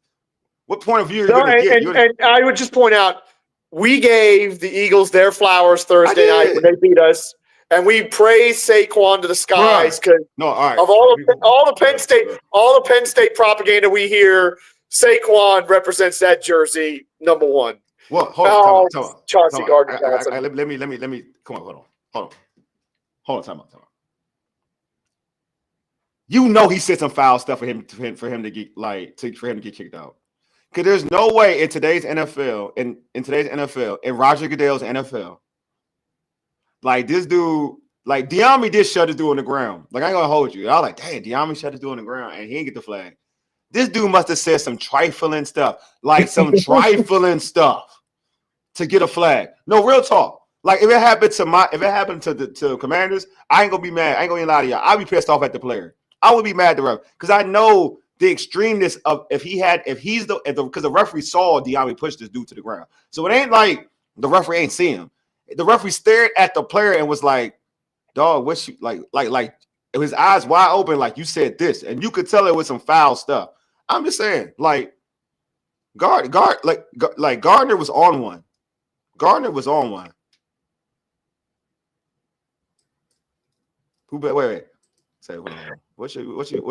What point of view are you going to get? And I would just point out, we gave the Eagles their flowers Thursday night when they beat us. And we praise Saquon to the skies because of all the Penn State propaganda we hear, Saquon represents that jersey number one. Well, hold on. Chauncey Gardner. Let me. Come on, hold on. Time out. You know he said some foul stuff for him to get kicked out. Because there's no way in today's NFL, in Roger Goodell's NFL, like this dude, like Diami did shut his dude on the ground. Like I ain't gonna hold you. I was like, dang, Diami shut his dude on the ground and he didn't get the flag. This dude must have said some trifling stuff to get a flag. No, real talk. Like if it happened to Commanders, I ain't gonna be mad. I ain't gonna lie to y'all. I'll be pissed off at the player. I would be mad at the ref because I know the extremeness of because the referee saw Diami push this dude to the ground. So it ain't like the referee ain't see him. The referee stared at the player and was like, "Dog, what's you like?" His eyes wide open, like you said this, and you could tell it was some foul stuff. I'm just saying, like Gardner was on one. Gardner was on one. Wait. Say what? What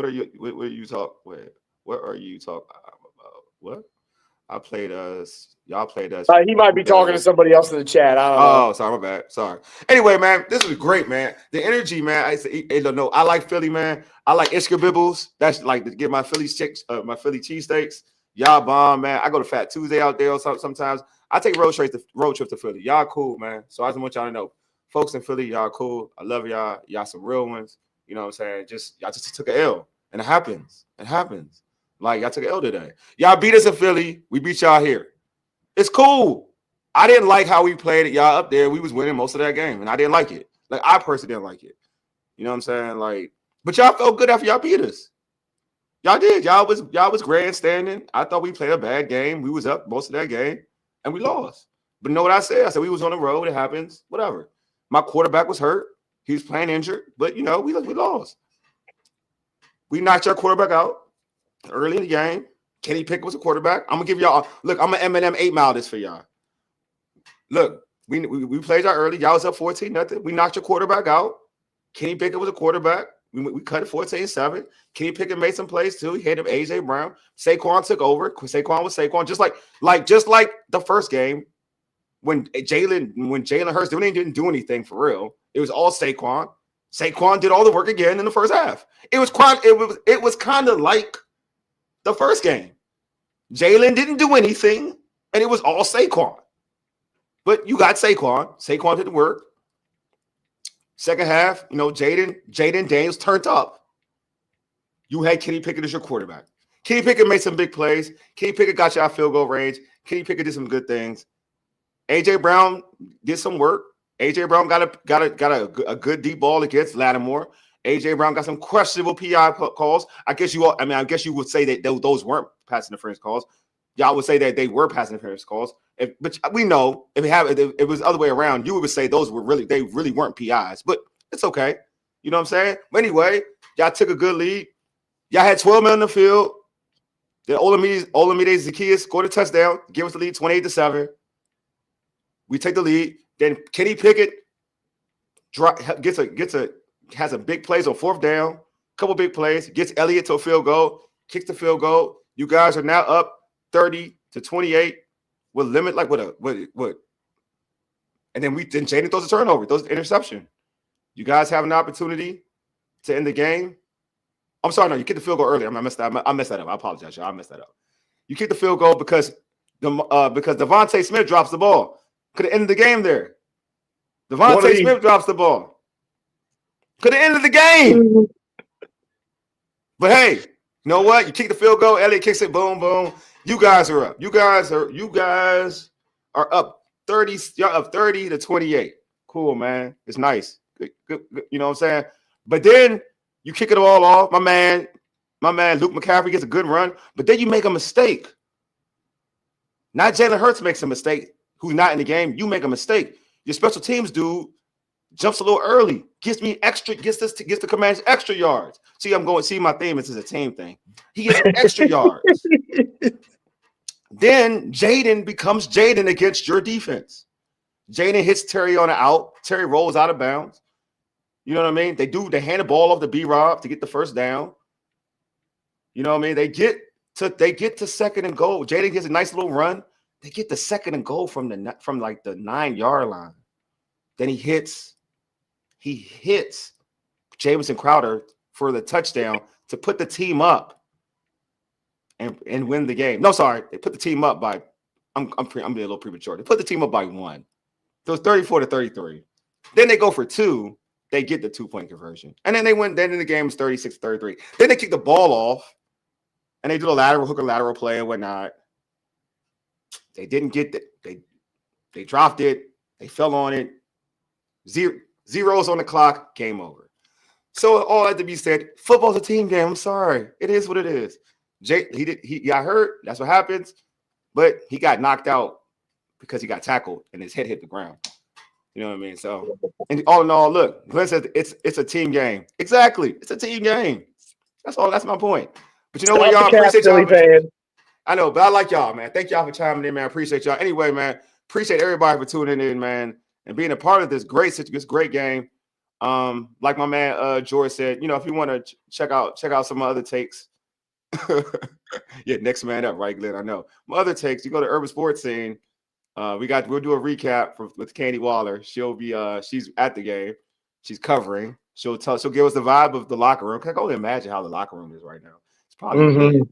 are you talking about? What? Y'all played us. He might be talking to somebody else in the chat. I don't know. Oh, sorry, my bad. Sorry. Anyway, man, this was great, man. The energy, man. I don't know. I like Philly, man. I like Ishka Bibbles. That's like to get my Philly cheesesteaks. Y'all bomb, man. I go to Fat Tuesday out there sometimes. I take road trips to Philly. Y'all cool, man. So I just want y'all to know, folks in Philly, y'all cool. I love y'all. Y'all some real ones. You know what I'm saying? Y'all just took an L, and it happens. Like y'all took an L today. Y'all beat us in Philly. We beat y'all here. It's cool. I didn't like how we played it. Y'all up there. We was winning most of that game, and I didn't like it. Like I personally didn't like it. You know what I'm saying? Like, but y'all felt good after y'all beat us. Y'all did. Y'all was grandstanding. I thought we played a bad game. We was up most of that game, and we lost. But you know what I said? I said we was on the road. It happens. Whatever. My quarterback was hurt. He was playing injured, but we lost. We knocked our quarterback out early in the game. Kenny Pickett was a quarterback. I'm gonna give y'all look. I'm gonna Eminem 8 Mile this for y'all. Look, we played y'all early. Y'all was up 14-0. We knocked your quarterback out. Kenny Pickett was a quarterback. We cut it 14-7. Kenny Pickett made some plays too. He hit him AJ Brown. Saquon took over. Saquon was Saquon. Just like the first game when Jalen Hurts didn't do anything for real. It was all Saquon. Saquon did all the work again in the first half. It was kind of like the first game. Jalen didn't do anything, and it was all Saquon. But you got Saquon. Saquon did the work. Second half, Jaden Daniels turned up. You had Kenny Pickett as your quarterback. Kenny Pickett made some big plays. Kenny Pickett got you out field goal range. Kenny Pickett did some good things. AJ Brown did some work. AJ Brown got a good deep ball against Lattimore. AJ Brown got some questionable PI calls. I guess you would say that those weren't pass interference calls. Y'all would say that they were pass interference calls. But we know if it was the other way around, you would say they really weren't PIs. But it's okay. You know what I'm saying? But anyway, y'all took a good lead. Y'all had 12 men on the field. Then Olamide Zaccheaus scored a touchdown, give us the lead 28-7. We take the lead. Then Kenny Pickett has a big plays on fourth down, couple big plays, gets Elliott to a field goal, kicks the field goal. You guys are now up 30-28 with limit what? And then Jaden throws a turnover, throws an interception. You guys have an opportunity to end the game. I'm sorry, no, you kicked the field goal earlier. I messed that up. I apologize, y'all. I messed that up. You kicked the field goal because Devontae Smith drops the ball. Could have ended the game there. Devontae Smith drops the ball. Could have ended the game. But hey, you know what? You kick the field goal. Elliott kicks it. Boom, boom. You guys are up. You guys are up 30. Y'all up 30-28. Cool, man. It's nice. Good. You know what I'm saying? But then you kick it all off. My man Luke McCaffrey gets a good run. But then you make a mistake. Not Jalen Hurts makes a mistake. Who's not in the game? You make a mistake. Your special teams dude jumps a little early, gets the Commanders extra yards. See, my theme is a team thing. He gets extra yards. Then Jaden becomes Jaden against your defense. Jaden hits Terry on an out. Terry rolls out of bounds. You know what I mean? They hand the ball off to B-Rob to get the first down. You know what I mean? They get to second and goal. Jaden gets a nice little run. They get the second and goal from like the 9-yard line. Then he hits Jamison Crowder for the touchdown to put the team up and win the game. No, sorry, they put the team up by. I'm being a little premature. They put the team up by 1. So it's 34-33. Then they go for 2. They get the 2-point conversion, and then they win. Then in the game is 36-33. Then they kick the ball off, and they do the lateral play and whatnot. They didn't get it. They dropped it. They fell on it. Zeros on the clock. Game over. So all that to be said, football's a team game. I'm sorry. It is what it is. He got hurt. That's what happens. But he got knocked out because he got tackled and his head hit the ground. You know what I mean? So, and all in all, look, Glenn says it's a team game. Exactly. It's a team game. That's all. That's my point. But you know what, y'all? Appreciate y'all. I know, but I like y'all, man. Thank y'all for chiming in, man. I appreciate y'all. Anyway, man, appreciate everybody for tuning in, man, and being a part of this great game. Like my man George said, you know, if you want to check out some other takes, yeah, next man up, right, Glenn? I know. My other takes, you go to Urban Sports Scene. We'll do a recap with Candy Waller. She'll be she's at the game. She's covering. She'll give us the vibe of the locker room. I can only imagine how the locker room is right now. It's probably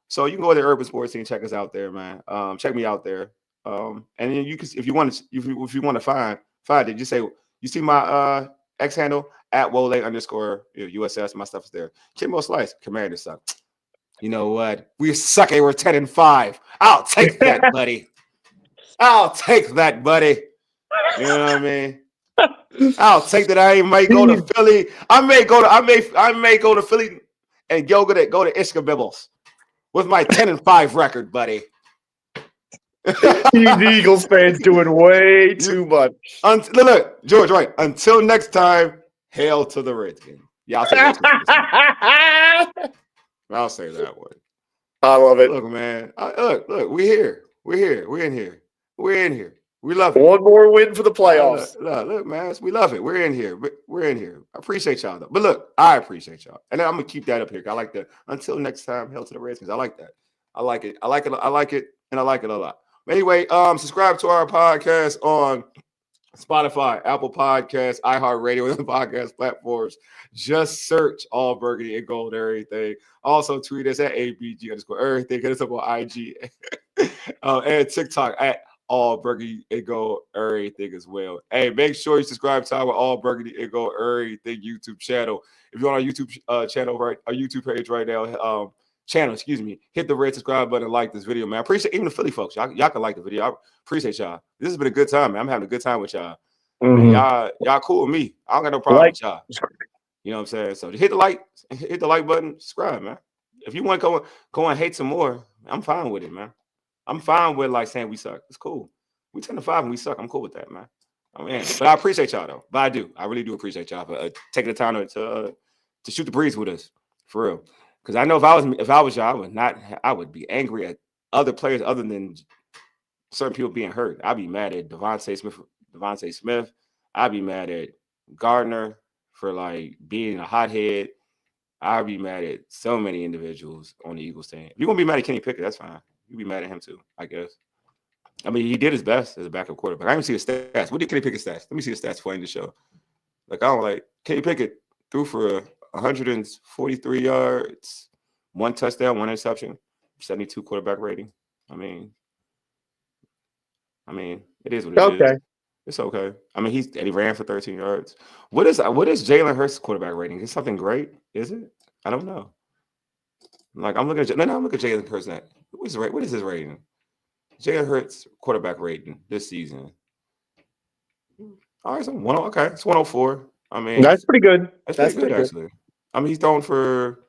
so you can go to Urban Sports Scene, check us out there, man. Check me out there. And then you can, if you want to find it, just say you see my X handle at @Wole_USS. My stuff is there. Kimbo Slice, Commander suck. You know what? We suck. We're 10-5. I'll take that, buddy. I'll take that, buddy. You know what I mean? I'll take that. I might go to Philly. I may go to Philly and go to Ishka Bibbles with my 10-5 record, buddy. These Eagles fans doing way too much. Look, George, right? Until next time, hail to the Redskins. Yeah, I'll say that. I'll say that one. I love it. Look, man. Look. We're here. We're in here. We love it. One more win for the playoffs. Look, man. We love it. We're in here. I appreciate y'all, though. But look, I appreciate y'all. And I'm going to keep that up here. I like that. Until next time, hail to the Redskins. I like that. I like it. And I like it a lot. Anyway, subscribe to our podcast on Spotify, Apple Podcasts, iHeartRadio, and the podcast platforms. Just search All Burgundy and Gold Everything. Also, tweet us at ABG_everything. Hit us up on IG and TikTok at All Burgundy and Gold Everything as well. Hey, make sure you subscribe to our All Burgundy and Gold Everything YouTube channel. If you're on our YouTube channel, right, our YouTube page right now, hit the red subscribe button and like this video, man. I appreciate even the Philly folks. Y'all can like the video. I appreciate y'all. This has been a good time, man. I'm having a good time with y'all. Man, y'all cool with me. I don't got no problem with y'all. You know what I'm saying? So hit the like button, subscribe, man. If you want to go and hate some more, I'm fine with it, man. I'm fine with like saying we suck. It's cool. We 10-5 and we suck. I'm cool with that, man. I mean, but I appreciate y'all though. But I really do appreciate y'all for taking the time to shoot the breeze with us, for real. Because I know if I was y'all, I would be angry at other players other than certain people being hurt. I'd be mad at Devontae Smith. I'd be mad at Gardner for like being a hothead. I'd be mad at so many individuals on the Eagles team. If you're gonna be mad at Kenny Pickett, that's fine. You be mad at him too, I guess. I mean, he did his best as a backup quarterback. I didn't see his stats. What did Kenny Pickett's stats? Let me see his stats for the show. Like, I don't like Kenny Pickett threw for 143 yards, 1 touchdown, 1 interception, 72 quarterback rating. I mean, it is what it is. It's okay. I mean, he ran for 13 yards. What is Jalen Hurts' quarterback rating? Is something great? Is it? I don't know. Like I'm looking at Jalen Hurts. What is his rating? Jalen Hurts' quarterback rating this season. All right, so it's 104. I mean, that's pretty good. That's pretty good, actually. I mean, he's thrown for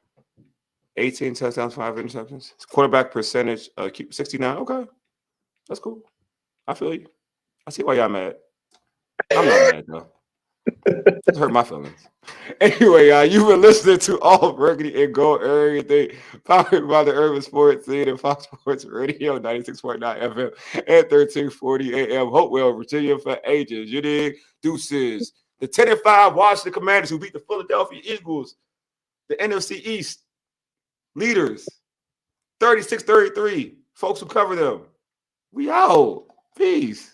18 touchdowns, 5 interceptions. His quarterback percentage, 69. Okay, that's cool. I feel you. I see why y'all mad. I'm not mad though. It hurt my feelings. Anyway, y'all, you've been listening to All Burgundy and Gold Everything, powered by the Urban Sports Scene and Fox Sports Radio, 96.9 FM and 1340 AM. Hopewell, Virginia for ages. You dig? Deuces. The 10-5 Washington Commanders who beat the Philadelphia Eagles, the NFC East leaders, 36-33. Folks who cover them. We out. Peace.